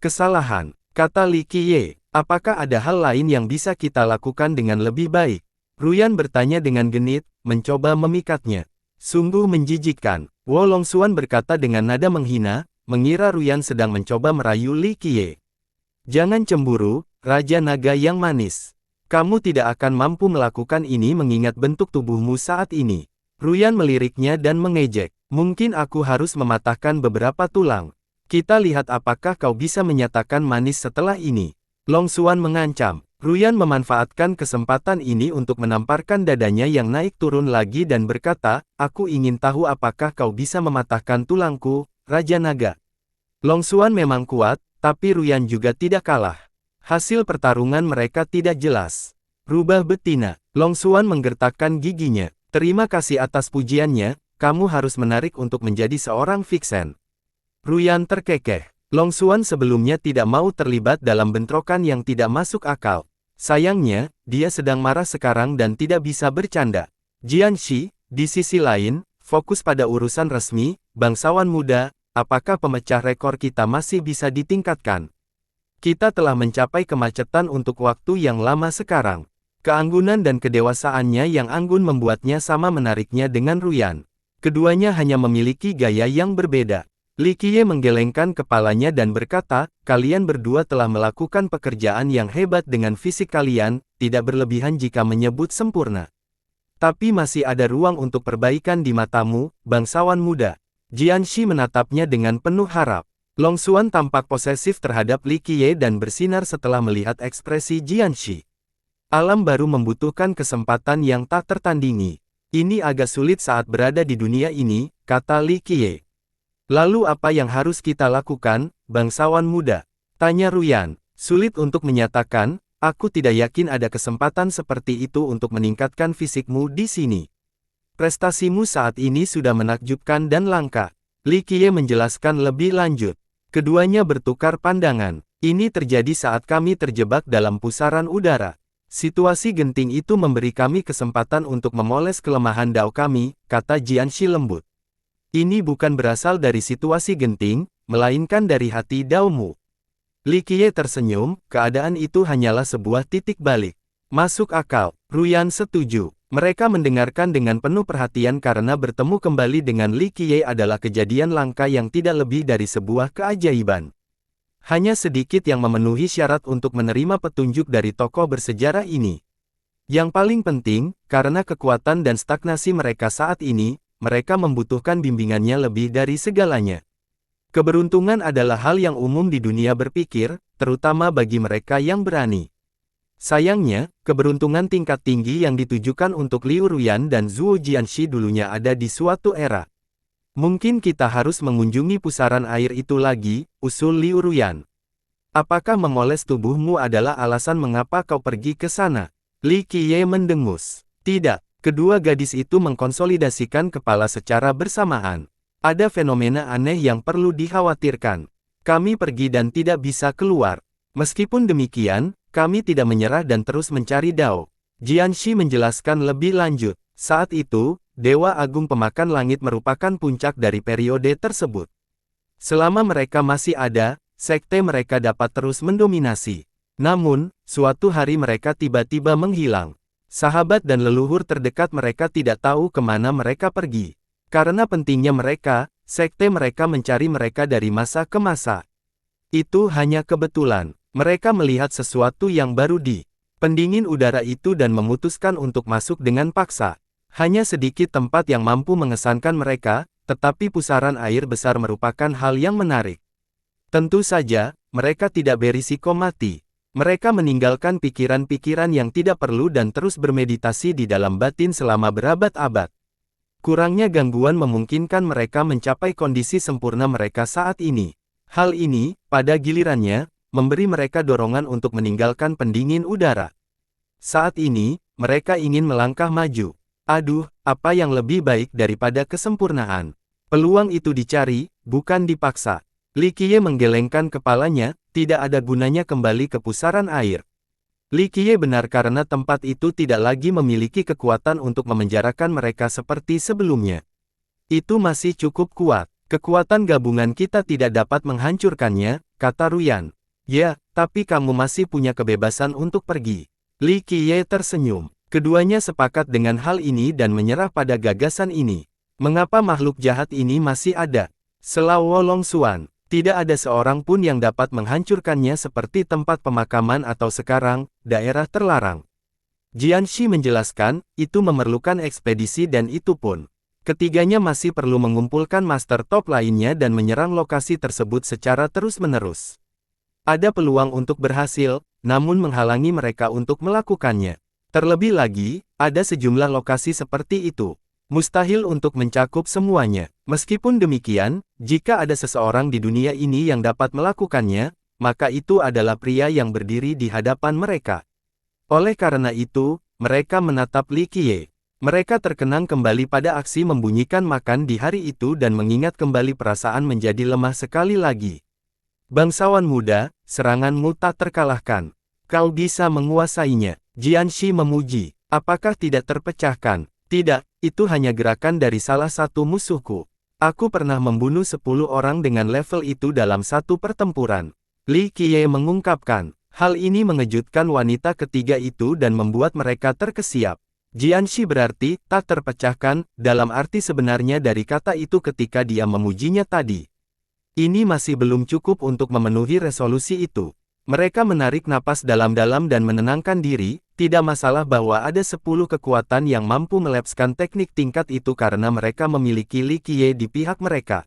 Speaker 1: kesalahan, kata Li Qiye. Apakah ada hal lain yang bisa kita lakukan dengan lebih baik? Ruyan bertanya dengan genit, mencoba memikatnya. Sungguh menjijikkan. Wolongxuan berkata dengan nada menghina, mengira Ruyan sedang mencoba merayu Li Qiye. Jangan cemburu, Raja Naga yang manis. Kamu tidak akan mampu melakukan ini mengingat bentuk tubuhmu saat ini. Ruyan meliriknya dan mengejek. Mungkin aku harus mematahkan beberapa tulang. Kita lihat apakah kau bisa menyatakan manis setelah ini. Longxuan mengancam. Ruyan memanfaatkan kesempatan ini untuk menamparkan dadanya yang naik turun lagi dan berkata, aku ingin tahu apakah kau bisa mematahkan tulangku, Raja Naga. Longxuan memang kuat, tapi Ruyan juga tidak kalah. Hasil pertarungan mereka tidak jelas. Rubah betina. Longxuan menggertakkan giginya. Terima kasih atas pujiannya. Kamu harus menarik untuk menjadi seorang Vixen. Ruyan terkekeh. Longxuan sebelumnya tidak mau terlibat dalam bentrokan yang tidak masuk akal. Sayangnya, dia sedang marah sekarang dan tidak bisa bercanda. Jianxi, di sisi lain, fokus pada urusan resmi, bangsawan muda, apakah pemecah rekor kita masih bisa ditingkatkan? Kita telah mencapai kemacetan untuk waktu yang lama sekarang. Keanggunan dan kedewasaannya yang anggun membuatnya sama menariknya dengan Ruyan. Keduanya hanya memiliki gaya yang berbeda. Li Qiye menggelengkan kepalanya dan berkata, kalian berdua telah melakukan pekerjaan yang hebat dengan fisik kalian, tidak berlebihan jika menyebut sempurna. Tapi masih ada ruang untuk perbaikan di matamu, bangsawan muda. Jianxi menatapnya dengan penuh harap. Longxuan tampak posesif terhadap Li Qiye dan bersinar setelah melihat ekspresi Jianxi. Alam baru membutuhkan kesempatan yang tak tertandingi. Ini agak sulit saat berada di dunia ini, kata Li Qiye. Lalu apa yang harus kita lakukan, bangsawan muda? Tanya Ruyan. Sulit untuk menyatakan, aku tidak yakin ada kesempatan seperti itu untuk meningkatkan fisikmu di sini. Prestasimu saat ini sudah menakjubkan dan langka. Li Qiye menjelaskan lebih lanjut. Keduanya bertukar pandangan. Ini terjadi saat kami terjebak dalam pusaran udara. Situasi genting itu memberi kami kesempatan untuk memoles kelemahan dao kami, kata Jianxi lembut. Ini bukan berasal dari situasi genting, melainkan dari hati daomu. Li Qiye tersenyum, keadaan itu hanyalah sebuah titik balik. Masuk akal, Ruyan setuju. Mereka mendengarkan dengan penuh perhatian karena bertemu kembali dengan Li Qiye adalah kejadian langka yang tidak lebih dari sebuah keajaiban. Hanya sedikit yang memenuhi syarat untuk menerima petunjuk dari tokoh bersejarah ini. Yang paling penting, karena kekuatan dan stagnasi mereka saat ini, mereka membutuhkan bimbingannya lebih dari segalanya. Keberuntungan adalah hal yang umum di dunia berpikir, terutama bagi mereka yang berani. Sayangnya, keberuntungan tingkat tinggi yang ditujukan untuk Liu Ruyan dan Zhuo Jianxi dulunya ada di suatu era. Mungkin kita harus mengunjungi pusaran air itu lagi, usul Liu Ruyan. Apakah memoles tubuhmu adalah alasan mengapa kau pergi ke sana? Li Qiye mendengus. Tidak, kedua gadis itu mengkonsolidasikan kepala secara bersamaan. Ada fenomena aneh yang perlu dikhawatirkan. Kami pergi dan tidak bisa keluar. Meskipun demikian, kami tidak menyerah dan terus mencari dao. Jianxi menjelaskan lebih lanjut. Saat itu, Dewa Agung Pemakan Langit merupakan puncak dari periode tersebut. Selama mereka masih ada, sekte mereka dapat terus mendominasi. Namun, suatu hari mereka tiba-tiba menghilang. Sahabat dan leluhur terdekat mereka tidak tahu kemana mereka pergi. Karena pentingnya mereka, sekte mereka mencari mereka dari masa ke masa. Itu hanya kebetulan. Mereka melihat sesuatu yang baru di pendingin udara itu dan memutuskan untuk masuk dengan paksa. Hanya sedikit tempat yang mampu mengesankan mereka, tetapi pusaran air besar merupakan hal yang menarik. Tentu saja, mereka tidak berisiko mati. Mereka meninggalkan pikiran-pikiran yang tidak perlu dan terus bermeditasi di dalam batin selama berabad-abad. Kurangnya gangguan memungkinkan mereka mencapai kondisi sempurna mereka saat ini. Hal ini, pada gilirannya, memberi mereka dorongan untuk meninggalkan pendingin udara. Saat ini, mereka ingin melangkah maju. Aduh, apa yang lebih baik daripada kesempurnaan? Peluang itu dicari, bukan dipaksa. Li Qiye menggelengkan kepalanya, tidak ada gunanya kembali ke pusaran air. Li Qiye benar karena tempat itu tidak lagi memiliki kekuatan untuk memenjarakan mereka seperti sebelumnya. Itu masih cukup kuat. Kekuatan gabungan kita tidak dapat menghancurkannya, kata Ruyan. Ya, tapi kamu masih punya kebebasan untuk pergi. Li Qiye tersenyum. Keduanya sepakat dengan hal ini dan menyerah pada gagasan ini. Mengapa makhluk jahat ini masih ada? Selau Wolong Xuan, tidak ada seorang pun yang dapat menghancurkannya seperti tempat pemakaman atau sekarang, daerah terlarang. Jianxi menjelaskan, itu memerlukan ekspedisi dan itu pun. Ketiganya masih perlu mengumpulkan master top lainnya dan menyerang lokasi tersebut secara terus-menerus. Ada peluang untuk berhasil, namun menghalangi mereka untuk melakukannya. Terlebih lagi, ada sejumlah lokasi seperti itu. Mustahil untuk mencakup semuanya. Meskipun demikian, jika ada seseorang di dunia ini yang dapat melakukannya, maka itu adalah pria yang berdiri di hadapan mereka. Oleh karena itu, mereka menatap Li Qiye. Mereka terkenang kembali pada aksi membunyikan makan di hari itu dan mengingat kembali perasaan menjadi lemah sekali lagi. Bangsawan muda, seranganmu tak terkalahkan. Kau bisa menguasainya. Jianxi memuji. Apakah tidak terpecahkan? Tidak, itu hanya gerakan dari salah satu musuhku. Aku pernah membunuh 10 orang dengan level itu dalam satu pertempuran. Li Qiye mengungkapkan. Hal ini mengejutkan wanita ketiga itu dan membuat mereka terkesiap. Jianxi berarti tak terpecahkan, dalam arti sebenarnya dari kata itu ketika dia memujinya tadi. Ini masih belum cukup untuk memenuhi resolusi itu. Mereka menarik napas dalam-dalam dan menenangkan diri, tidak masalah bahwa ada 10 kekuatan yang mampu melepaskan teknik tingkat itu karena mereka memiliki Li Qiye di pihak mereka.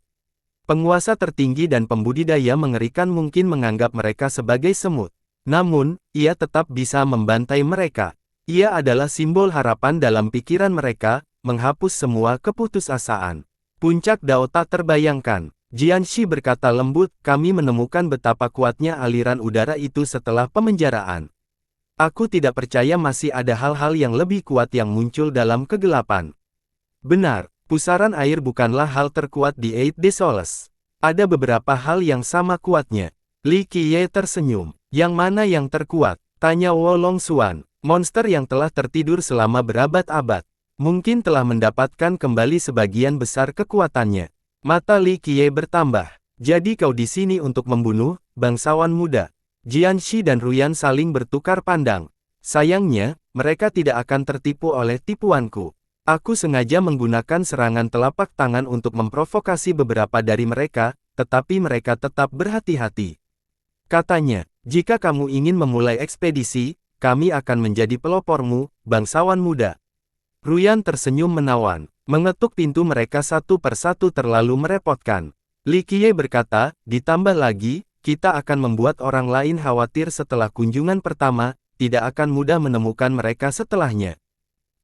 Speaker 1: Penguasa tertinggi dan pembudidaya mengerikan mungkin menganggap mereka sebagai semut. Namun, ia tetap bisa membantai mereka. Ia adalah simbol harapan dalam pikiran mereka, menghapus semua keputusasaan. Puncak Dao tak terbayangkan. Jianxi berkata lembut, kami menemukan betapa kuatnya aliran udara itu setelah pemenjaraan. Aku tidak percaya masih ada hal-hal yang lebih kuat yang muncul dalam kegelapan. Benar, pusaran air bukanlah hal terkuat di Eight Desoles. Ada beberapa hal yang sama kuatnya. Li Qiye tersenyum. Yang mana yang terkuat? Tanya Wolong Xuan. Monster yang telah tertidur selama berabad-abad. Mungkin telah mendapatkan kembali sebagian besar kekuatannya. Mata Li Qiye bertambah. Jadi kau di sini untuk membunuh, bangsawan muda. Jianxi dan Ruyan saling bertukar pandang. Sayangnya, mereka tidak akan tertipu oleh tipuanku. Aku sengaja menggunakan serangan telapak tangan untuk memprovokasi beberapa dari mereka, tetapi mereka tetap berhati-hati. Katanya, jika kamu ingin memulai ekspedisi, kami akan menjadi pelopormu, bangsawan muda. Ruyan tersenyum menawan. Mengetuk pintu mereka satu persatu terlalu merepotkan. Li Qiye berkata, ditambah lagi, kita akan membuat orang lain khawatir setelah kunjungan pertama, tidak akan mudah menemukan mereka setelahnya.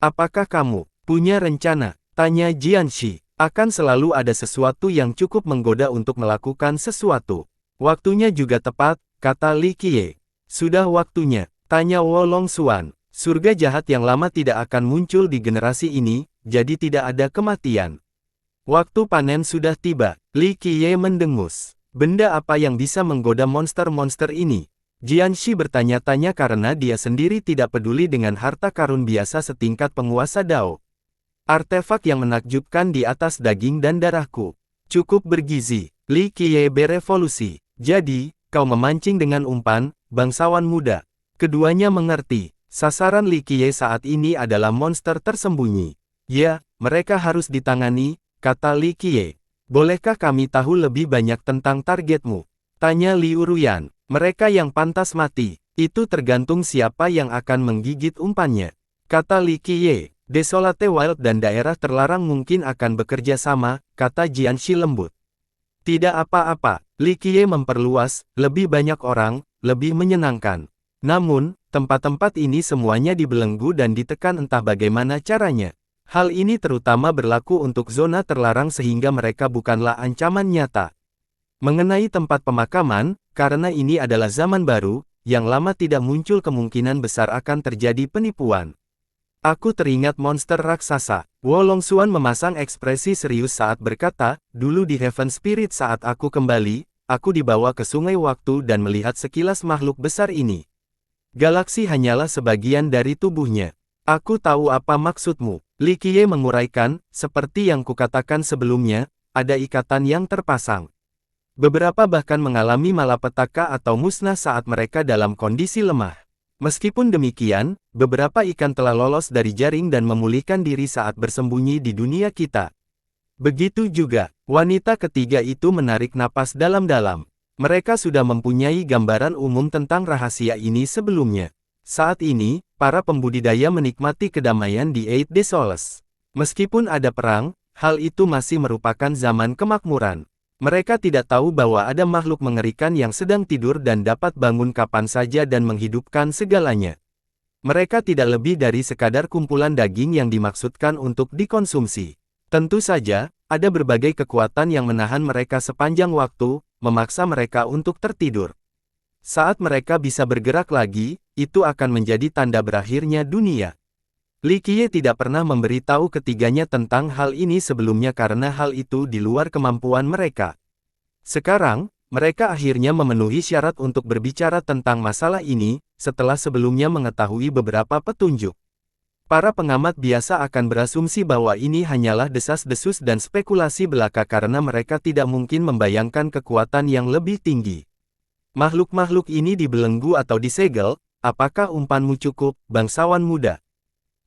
Speaker 1: Apakah kamu punya rencana? Tanya Jianxi. Akan selalu ada sesuatu yang cukup menggoda untuk melakukan sesuatu. Waktunya juga tepat, kata Li Qiye. Sudah waktunya, tanya Wolong Xuan. Surga jahat yang lama tidak akan muncul di generasi ini, jadi tidak ada kematian. Waktu panen sudah tiba. Li Qiye mendengus. Benda apa yang bisa menggoda monster-monster ini? Jianxi bertanya-tanya karena dia sendiri tidak peduli dengan harta karun biasa setingkat penguasa Dao. Artefak yang menakjubkan di atas daging dan darahku. Cukup bergizi. Li Qiye berevolusi. Jadi, kau memancing dengan umpan, bangsawan muda. Keduanya mengerti. Sasaran Li Qiye saat ini adalah monster tersembunyi. Ya, mereka harus ditangani, kata Li Qiye. Bolehkah kami tahu lebih banyak tentang targetmu? Tanya Liu Ruyan. Mereka yang pantas mati. Itu tergantung siapa yang akan menggigit umpannya. Kata Li Qiye. Desolate Wild dan daerah terlarang mungkin akan bekerja sama, kata Jianxi lembut. Tidak apa-apa, Li Qiye memperluas, lebih banyak orang, lebih menyenangkan. Namun, tempat-tempat ini semuanya dibelenggu dan ditekan entah bagaimana caranya. Hal ini terutama berlaku untuk zona terlarang sehingga mereka bukanlah ancaman nyata. Mengenai tempat pemakaman, karena ini adalah zaman baru, yang lama tidak muncul kemungkinan besar akan terjadi penipuan. Aku teringat monster raksasa. Wolong Xuan memasang ekspresi serius saat berkata, dulu di Heaven Spirit saat aku kembali, aku dibawa ke sungai waktu dan melihat sekilas makhluk besar ini. Galaksi hanyalah sebagian dari tubuhnya. Aku tahu apa maksudmu. Li Qiye menguraikan, seperti yang kukatakan sebelumnya, ada ikatan yang terpasang. Beberapa bahkan mengalami malapetaka atau musnah saat mereka dalam kondisi lemah. Meskipun demikian, beberapa ikan telah lolos dari jaring dan memulihkan diri saat bersembunyi di dunia kita. Begitu juga, wanita ketiga itu menarik napas dalam-dalam. Mereka sudah mempunyai gambaran umum tentang rahasia ini sebelumnya. Saat ini, para pembudidaya menikmati kedamaian di Eight Desoles. Meskipun ada perang, hal itu masih merupakan zaman kemakmuran. Mereka tidak tahu bahwa ada makhluk mengerikan yang sedang tidur dan dapat bangun kapan saja dan menghidupkan segalanya. Mereka tidak lebih dari sekadar kumpulan daging yang dimaksudkan untuk dikonsumsi. Tentu saja, ada berbagai kekuatan yang menahan mereka sepanjang waktu, memaksa mereka untuk tertidur. Saat mereka bisa bergerak lagi, itu akan menjadi tanda berakhirnya dunia. Li Qiye tidak pernah memberitahu ketiganya tentang hal ini sebelumnya karena hal itu di luar kemampuan mereka. Sekarang, mereka akhirnya memenuhi syarat untuk berbicara tentang masalah ini, setelah sebelumnya mengetahui beberapa petunjuk. Para pengamat biasa akan berasumsi bahwa ini hanyalah desas-desus dan spekulasi belaka karena mereka tidak mungkin membayangkan kekuatan yang lebih tinggi. Makhluk-makhluk ini dibelenggu atau disegel, apakah umpanmu cukup, bangsawan muda?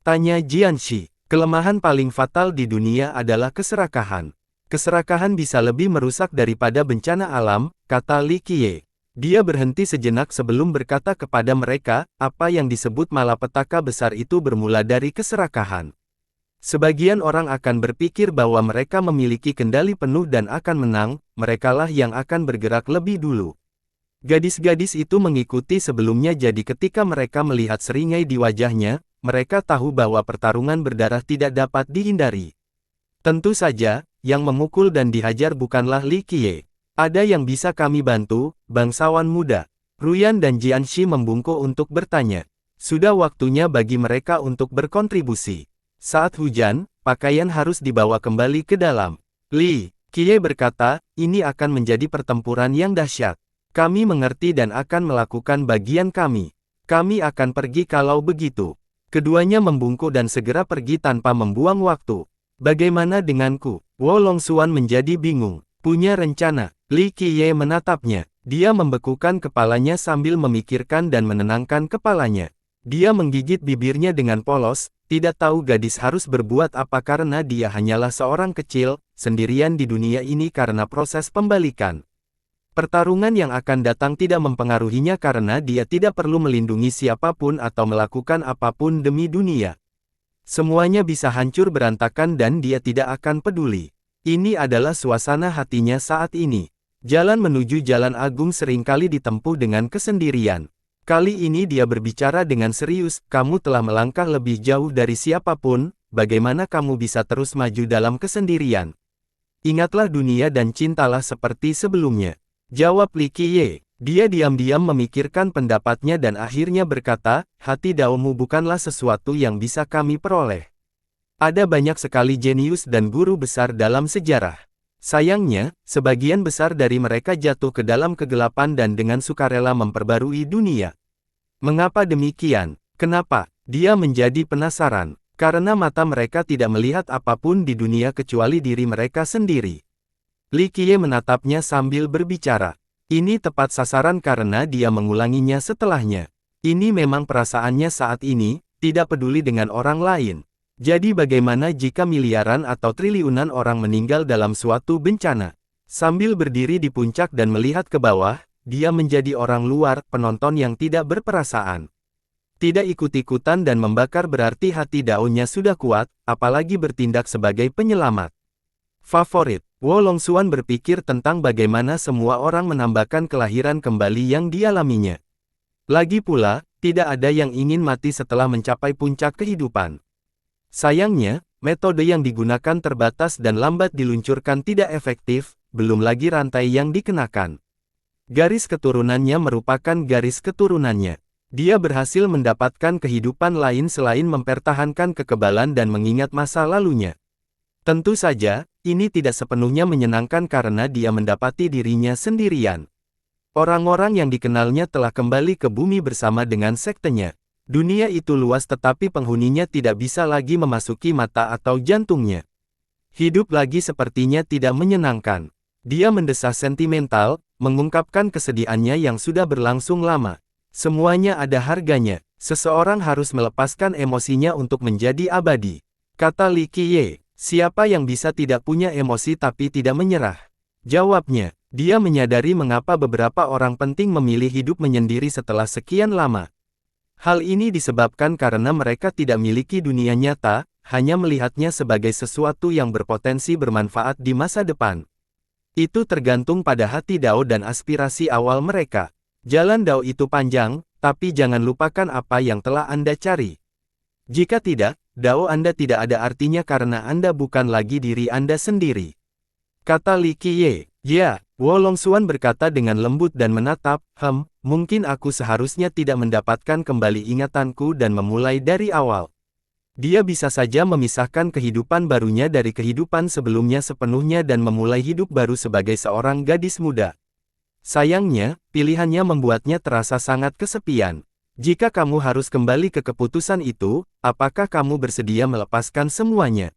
Speaker 1: Tanya Jianxi. Kelemahan paling fatal di dunia adalah keserakahan. Keserakahan bisa lebih merusak daripada bencana alam, kata Li Qiye. Dia berhenti sejenak sebelum berkata kepada mereka, apa yang disebut malapetaka besar itu bermula dari keserakahan. Sebagian orang akan berpikir bahwa mereka memiliki kendali penuh dan akan menang, merekalah yang akan bergerak lebih dulu. Gadis-gadis itu mengikuti sebelumnya jadi ketika mereka melihat seringai di wajahnya, mereka tahu bahwa pertarungan berdarah tidak dapat dihindari. Tentu saja, yang memukul dan dihajar bukanlah Li Qiye. Ada yang bisa kami bantu, bangsawan muda? Ruyan dan Jianxi membungkuk untuk bertanya. Sudah waktunya bagi mereka untuk berkontribusi. Saat hujan, pakaian harus dibawa kembali ke dalam. Li Qiye berkata, ini akan menjadi pertempuran yang dahsyat. Kami mengerti dan akan melakukan bagian kami. Kami akan pergi kalau begitu. Keduanya membungkuk dan segera pergi tanpa membuang waktu. Bagaimana denganku? Wo Longxuan menjadi bingung. Punya rencana. Li Qiye menatapnya. Dia membekukan kepalanya sambil memikirkan dan menenangkan kepalanya. Dia menggigit bibirnya dengan polos, tidak tahu gadis harus berbuat apa karena dia hanyalah seorang kecil, sendirian di dunia ini karena proses pembalikan. Pertarungan yang akan datang tidak mempengaruhinya karena dia tidak perlu melindungi siapapun atau melakukan apapun demi dunia. Semuanya bisa hancur berantakan dan dia tidak akan peduli. Ini adalah suasana hatinya saat ini. Jalan menuju Jalan Agung seringkali ditempuh dengan kesendirian. Kali ini dia berbicara dengan serius, kamu telah melangkah lebih jauh dari siapapun, bagaimana kamu bisa terus maju dalam kesendirian? Ingatlah dunia dan cintalah seperti sebelumnya. Jawab Li Qiye. Dia diam-diam memikirkan pendapatnya dan akhirnya berkata, hati Daomu bukanlah sesuatu yang bisa kami peroleh. Ada banyak sekali jenius dan guru besar dalam sejarah. Sayangnya, sebagian besar dari mereka jatuh ke dalam kegelapan dan dengan sukarela memperbarui dunia. Mengapa demikian? Kenapa? Dia menjadi penasaran. Karena mata mereka tidak melihat apapun di dunia kecuali diri mereka sendiri. Li Qiye menatapnya sambil berbicara. Ini tepat sasaran karena dia mengulanginya setelahnya. Ini memang perasaannya saat ini, tidak peduli dengan orang lain. Jadi bagaimana jika miliaran atau triliunan orang meninggal dalam suatu bencana? Sambil berdiri di puncak dan melihat ke bawah, dia menjadi orang luar, penonton yang tidak berperasaan. Tidak ikut-ikutan dan membakar berarti hati Daonya sudah kuat, apalagi bertindak sebagai penyelamat. Favorit. Wo Longxuan berpikir tentang bagaimana semua orang menambahkan kelahiran kembali yang dialaminya. Lagi pula, tidak ada yang ingin mati setelah mencapai puncak kehidupan. Sayangnya, metode yang digunakan terbatas dan lambat diluncurkan tidak efektif, belum lagi rantai yang dikenakan. Garis keturunannya merupakan garis keturunannya. Dia berhasil mendapatkan kehidupan lain selain mempertahankan kekebalan dan mengingat masa lalunya. Tentu saja, ini tidak sepenuhnya menyenangkan karena dia mendapati dirinya sendirian. Orang-orang yang dikenalnya telah kembali ke bumi bersama dengan sektenya. Dunia itu luas tetapi penghuninya tidak bisa lagi memasuki mata atau jantungnya. Hidup lagi sepertinya tidak menyenangkan. Dia mendesah sentimental, mengungkapkan kesedihannya yang sudah berlangsung lama. Semuanya ada harganya. Seseorang harus melepaskan emosinya untuk menjadi abadi. Kata Li Qiye, siapa yang bisa tidak punya emosi tapi tidak menyerah? Jawabnya, dia menyadari mengapa beberapa orang penting memilih hidup menyendiri setelah sekian lama. Hal ini disebabkan karena mereka tidak memiliki dunia nyata, hanya melihatnya sebagai sesuatu yang berpotensi bermanfaat di masa depan. Itu tergantung pada hati Dao dan aspirasi awal mereka. Jalan Dao itu panjang, tapi jangan lupakan apa yang telah Anda cari. Jika tidak, Dao Anda tidak ada artinya karena Anda bukan lagi diri Anda sendiri. Kata Li Qiye. Ya, Wo Longxuan berkata dengan lembut dan menatap, mungkin aku seharusnya tidak mendapatkan kembali ingatanku dan memulai dari awal. Dia bisa saja memisahkan kehidupan barunya dari kehidupan sebelumnya sepenuhnya dan memulai hidup baru sebagai seorang gadis muda. Sayangnya, pilihannya membuatnya terasa sangat kesepian. Jika kamu harus kembali ke keputusan itu, apakah kamu bersedia melepaskan semuanya?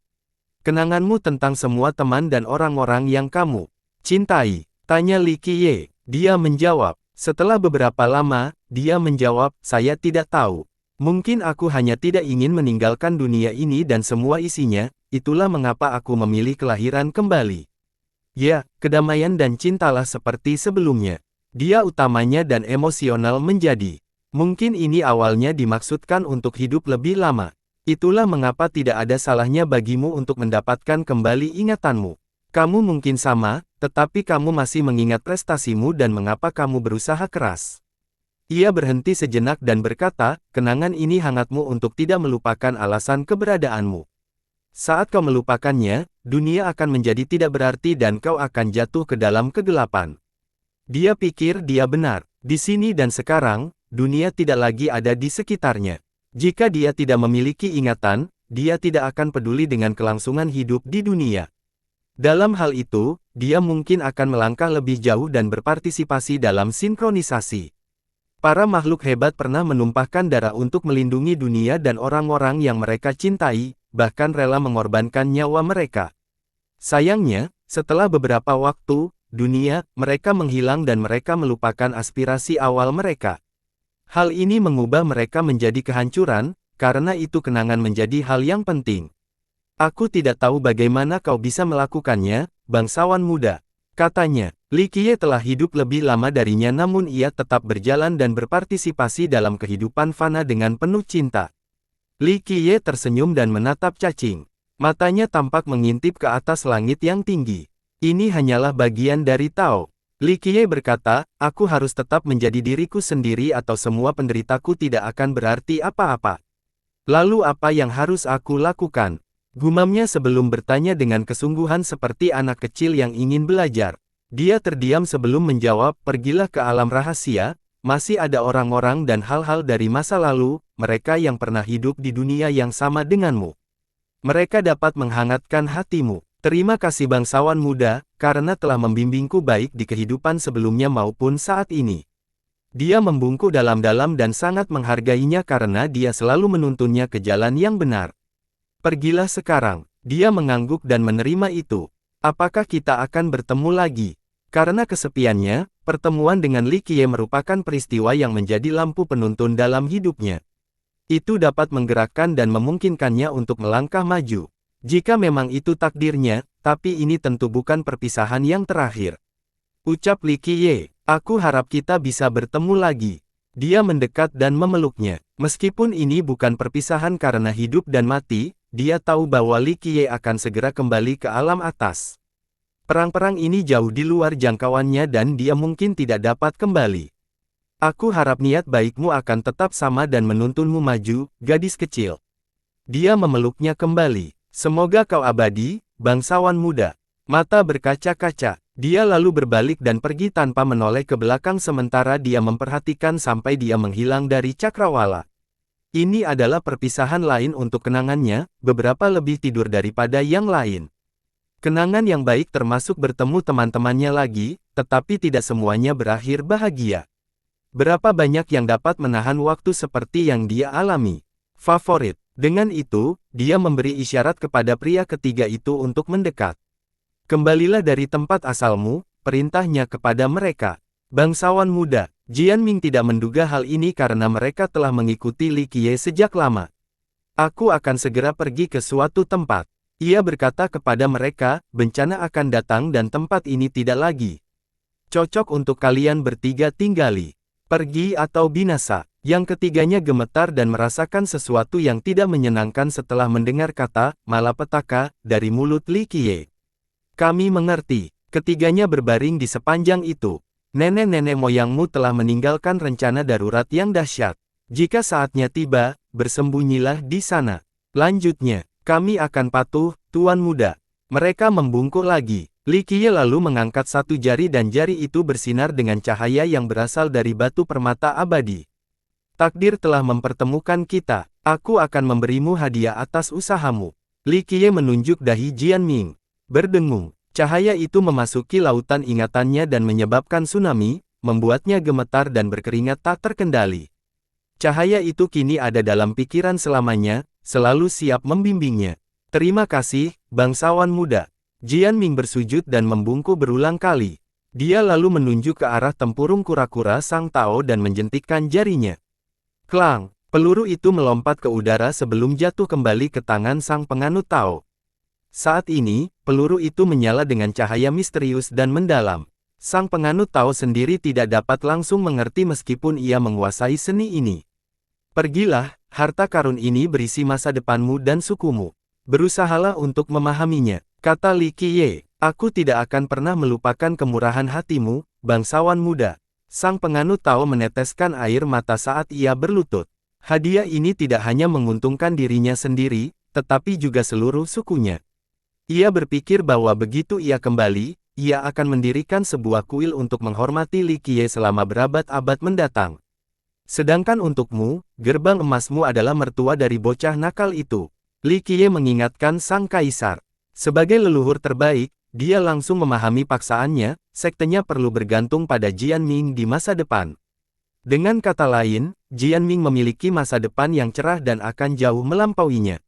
Speaker 1: Kenanganmu tentang semua teman dan orang-orang yang kamu cintai, tanya Li Qiye. Dia menjawab. Setelah beberapa lama, dia menjawab, saya tidak tahu. Mungkin aku hanya tidak ingin meninggalkan dunia ini dan semua isinya, itulah mengapa aku memilih kelahiran kembali. Ya, kedamaian dan cintalah seperti sebelumnya. Dia utamanya dan emosional menjadi. Mungkin ini awalnya dimaksudkan untuk hidup lebih lama. Itulah mengapa tidak ada salahnya bagimu untuk mendapatkan kembali ingatanmu. Kamu mungkin sama, tetapi kamu masih mengingat prestasimu dan mengapa kamu berusaha keras. Ia berhenti sejenak dan berkata, kenangan ini hangatmu untuk tidak melupakan alasan keberadaanmu. Saat kau melupakannya, dunia akan menjadi tidak berarti dan kau akan jatuh ke dalam kegelapan. Dia pikir dia benar. Di sini dan sekarang, dunia tidak lagi ada di sekitarnya. Jika dia tidak memiliki ingatan, dia tidak akan peduli dengan kelangsungan hidup di dunia. Dalam hal itu, dia mungkin akan melangkah lebih jauh dan berpartisipasi dalam sinkronisasi. Para makhluk hebat pernah menumpahkan darah untuk melindungi dunia dan orang-orang yang mereka cintai, bahkan rela mengorbankan nyawa mereka. Sayangnya, setelah beberapa waktu, dunia, mereka menghilang dan mereka melupakan aspirasi awal mereka. Hal ini mengubah mereka menjadi kehancuran, karena itu kenangan menjadi hal yang penting. Aku tidak tahu bagaimana kau bisa melakukannya, bangsawan muda. Katanya, Li Qiye telah hidup lebih lama darinya namun ia tetap berjalan dan berpartisipasi dalam kehidupan fana dengan penuh cinta. Li Qiye tersenyum dan menatap cacing. Matanya tampak mengintip ke atas langit yang tinggi. Ini hanyalah bagian dari Tao. Li Qiye berkata, aku harus tetap menjadi diriku sendiri atau semua penderitaku tidak akan berarti apa-apa. Lalu apa yang harus aku lakukan? Gumamnya sebelum bertanya dengan kesungguhan seperti anak kecil yang ingin belajar. Dia terdiam sebelum menjawab, pergilah ke alam rahasia, masih ada orang-orang dan hal-hal dari masa lalu, mereka yang pernah hidup di dunia yang sama denganmu. Mereka dapat menghangatkan hatimu. Terima kasih bangsawan muda, karena telah membimbingku baik di kehidupan sebelumnya maupun saat ini. Dia membungkuk dalam-dalam dan sangat menghargainya karena dia selalu menuntunnya ke jalan yang benar. Pergilah sekarang. Dia mengangguk dan menerima itu. Apakah kita akan bertemu lagi? Karena kesepiannya, pertemuan dengan Li Qiye merupakan peristiwa yang menjadi lampu penuntun dalam hidupnya. Itu dapat menggerakkan dan memungkinkannya untuk melangkah maju. Jika memang itu takdirnya, tapi ini tentu bukan perpisahan yang terakhir. Ucap Li Qiye, aku harap kita bisa bertemu lagi. Dia mendekat dan memeluknya. Meskipun ini bukan perpisahan karena hidup dan mati, dia tahu bahwa Li Qiye akan segera kembali ke alam atas. Perang-perang ini jauh di luar jangkauannya dan dia mungkin tidak dapat kembali. Aku harap niat baikmu akan tetap sama dan menuntunmu maju, gadis kecil. Dia memeluknya kembali. Semoga kau abadi, bangsawan muda. Mata berkaca-kaca. Dia lalu berbalik dan pergi tanpa menoleh ke belakang sementara dia memperhatikan sampai dia menghilang dari cakrawala. Ini adalah perpisahan lain untuk kenangannya, beberapa lebih tidur daripada yang lain. Kenangan yang baik termasuk bertemu teman-temannya lagi, tetapi tidak semuanya berakhir bahagia. Berapa banyak yang dapat menahan waktu seperti yang dia alami? Favorit. Dengan itu, dia memberi isyarat kepada pria ketiga itu untuk mendekat. Kembalilah dari tempat asalmu, perintahnya kepada mereka. Bangsawan muda, Jianming tidak menduga hal ini karena mereka telah mengikuti Li Qiye sejak lama. Aku akan segera pergi ke suatu tempat. Ia berkata kepada mereka, bencana akan datang dan tempat ini tidak lagi cocok untuk kalian bertiga tinggali. Pergi atau binasa. Yang ketiganya gemetar dan merasakan sesuatu yang tidak menyenangkan setelah mendengar kata, malapetaka, dari mulut Li Qiye. Kami mengerti. Ketiganya berbaring di sepanjang itu. Nenek-nenek moyangmu telah meninggalkan rencana darurat yang dahsyat. Jika saatnya tiba, bersembunyilah di sana. Lanjutnya, kami akan patuh, Tuan Muda. Mereka membungkuk lagi. Li Qiye lalu mengangkat satu jari dan jari itu bersinar dengan cahaya yang berasal dari batu permata abadi. Takdir telah mempertemukan kita. Aku akan memberimu hadiah atas usahamu. Li Qiye menunjuk dahi Jianming. Berdengung. Cahaya itu memasuki lautan ingatannya dan menyebabkan tsunami, membuatnya gemetar dan berkeringat tak terkendali. Cahaya itu kini ada dalam pikiran selamanya, selalu siap membimbingnya. Terima kasih, bangsawan muda. Jianming bersujud dan membungkuk berulang kali. Dia lalu menunjuk ke arah tempurung kura-kura sang Tao dan menjentikkan jarinya. Klang, peluru itu melompat ke udara sebelum jatuh kembali ke tangan sang penganut Tao. Saat ini, peluru itu menyala dengan cahaya misterius dan mendalam. Sang penganut Tao sendiri tidak dapat langsung mengerti meskipun ia menguasai seni ini. Pergilah, harta karun ini berisi masa depanmu dan sukumu. Berusahalah untuk memahaminya, kata Li Qiye. Aku tidak akan pernah melupakan kemurahan hatimu, bangsawan muda. Sang penganut Tao meneteskan air mata saat ia berlutut. Hadiah ini tidak hanya menguntungkan dirinya sendiri, tetapi juga seluruh sukunya. Ia berpikir bahwa begitu ia kembali, ia akan mendirikan sebuah kuil untuk menghormati Li Qiye selama berabad-abad mendatang. Sedangkan untukmu, gerbang emasmu adalah mertua dari bocah nakal itu. Li Qiye mengingatkan sang kaisar. Sebagai leluhur terbaik, dia langsung memahami paksaannya, sektenya perlu bergantung pada Jianming di masa depan. Dengan kata lain, Jianming memiliki masa depan yang cerah dan akan jauh melampauinya.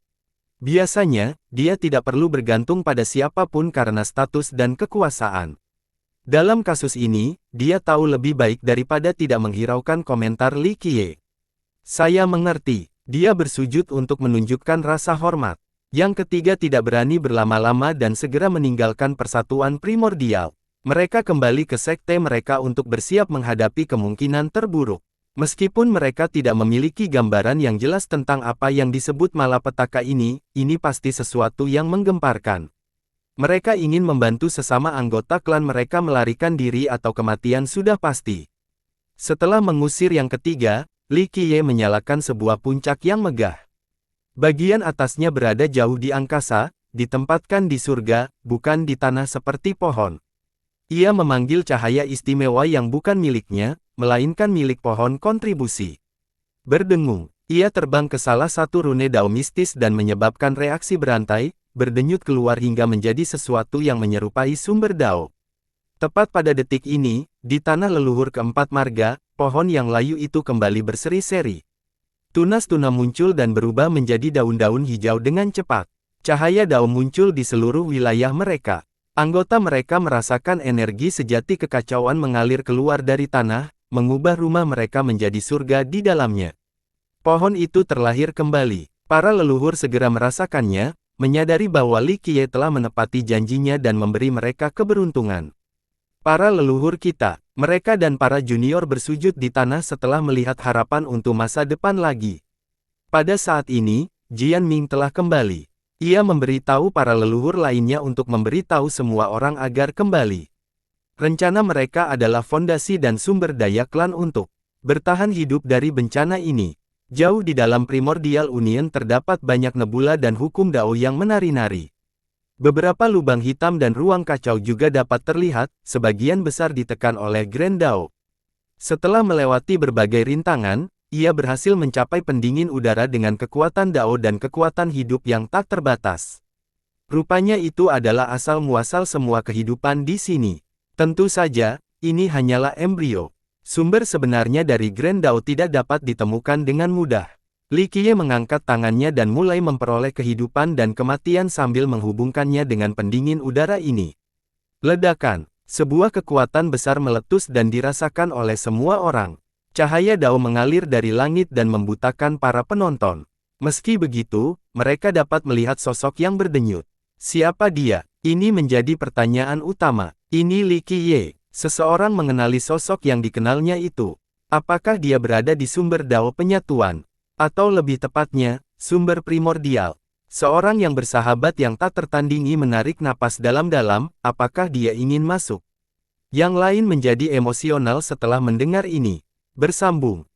Speaker 1: Biasanya, dia tidak perlu bergantung pada siapapun karena status dan kekuasaan. Dalam kasus ini, dia tahu lebih baik daripada tidak menghiraukan komentar Li Qiye. Saya mengerti, dia bersujud untuk menunjukkan rasa hormat. Yang ketiga tidak berani berlama-lama dan segera meninggalkan persatuan primordial. Mereka kembali ke sekte mereka untuk bersiap menghadapi kemungkinan terburuk. Meskipun mereka tidak memiliki gambaran yang jelas tentang apa yang disebut malapetaka ini pasti sesuatu yang menggemparkan. Mereka ingin membantu sesama anggota klan mereka melarikan diri atau kematian sudah pasti. Setelah mengusir yang ketiga, Li Qiye menyalakan sebuah puncak yang megah. Bagian atasnya berada jauh di angkasa, ditempatkan di surga, bukan di tanah seperti pohon. Ia memanggil cahaya istimewa yang bukan miliknya, melainkan milik pohon kontribusi. Berdengung, ia terbang ke salah satu rune Dao mistis dan menyebabkan reaksi berantai, berdenyut keluar hingga menjadi sesuatu yang menyerupai sumber Dao. Tepat pada detik ini, di tanah leluhur keempat marga, pohon yang layu itu kembali berseri-seri. Tunas-tuna muncul dan berubah menjadi daun-daun hijau dengan cepat. Cahaya Dao muncul di seluruh wilayah mereka. Anggota mereka merasakan energi sejati kekacauan mengalir keluar dari tanah, mengubah rumah mereka menjadi surga di dalamnya. Pohon itu terlahir kembali. Para leluhur segera merasakannya, menyadari bahwa Li Qiye telah menepati janjinya dan memberi mereka keberuntungan. Para leluhur kita, mereka dan para junior bersujud di tanah setelah melihat harapan untuk masa depan lagi. Pada saat ini, Jianming telah kembali. Ia memberitahu para leluhur lainnya untuk memberitahu semua orang agar kembali. Rencana mereka adalah fondasi dan sumber daya klan untuk bertahan hidup dari bencana ini. Jauh di dalam Primordial Union terdapat banyak nebula dan hukum Dao yang menari-nari. Beberapa lubang hitam dan ruang kacau juga dapat terlihat, sebagian besar ditekan oleh Grand Dao. Setelah melewati berbagai rintangan, ia berhasil mencapai pendingin udara dengan kekuatan Dao dan kekuatan hidup yang tak terbatas. Rupanya itu adalah asal-muasal semua kehidupan di sini. Tentu saja, ini hanyalah embrio. Sumber sebenarnya dari Grand Dao tidak dapat ditemukan dengan mudah. Li Qiye mengangkat tangannya dan mulai memperoleh kehidupan dan kematian sambil menghubungkannya dengan pendingin udara ini. Ledakan, sebuah kekuatan besar meletus dan dirasakan oleh semua orang. Cahaya Dao mengalir dari langit dan membutakan para penonton. Meski begitu, mereka dapat melihat sosok yang berdenyut. Siapa dia? Ini menjadi pertanyaan utama. Ini Li Qiye. Seseorang mengenali sosok yang dikenalnya itu. Apakah dia berada di sumber Dao penyatuan? Atau lebih tepatnya, sumber primordial. Seorang yang bersahabat yang tak tertandingi menarik napas dalam-dalam, apakah dia ingin masuk? Yang lain menjadi emosional setelah mendengar ini. Bersambung.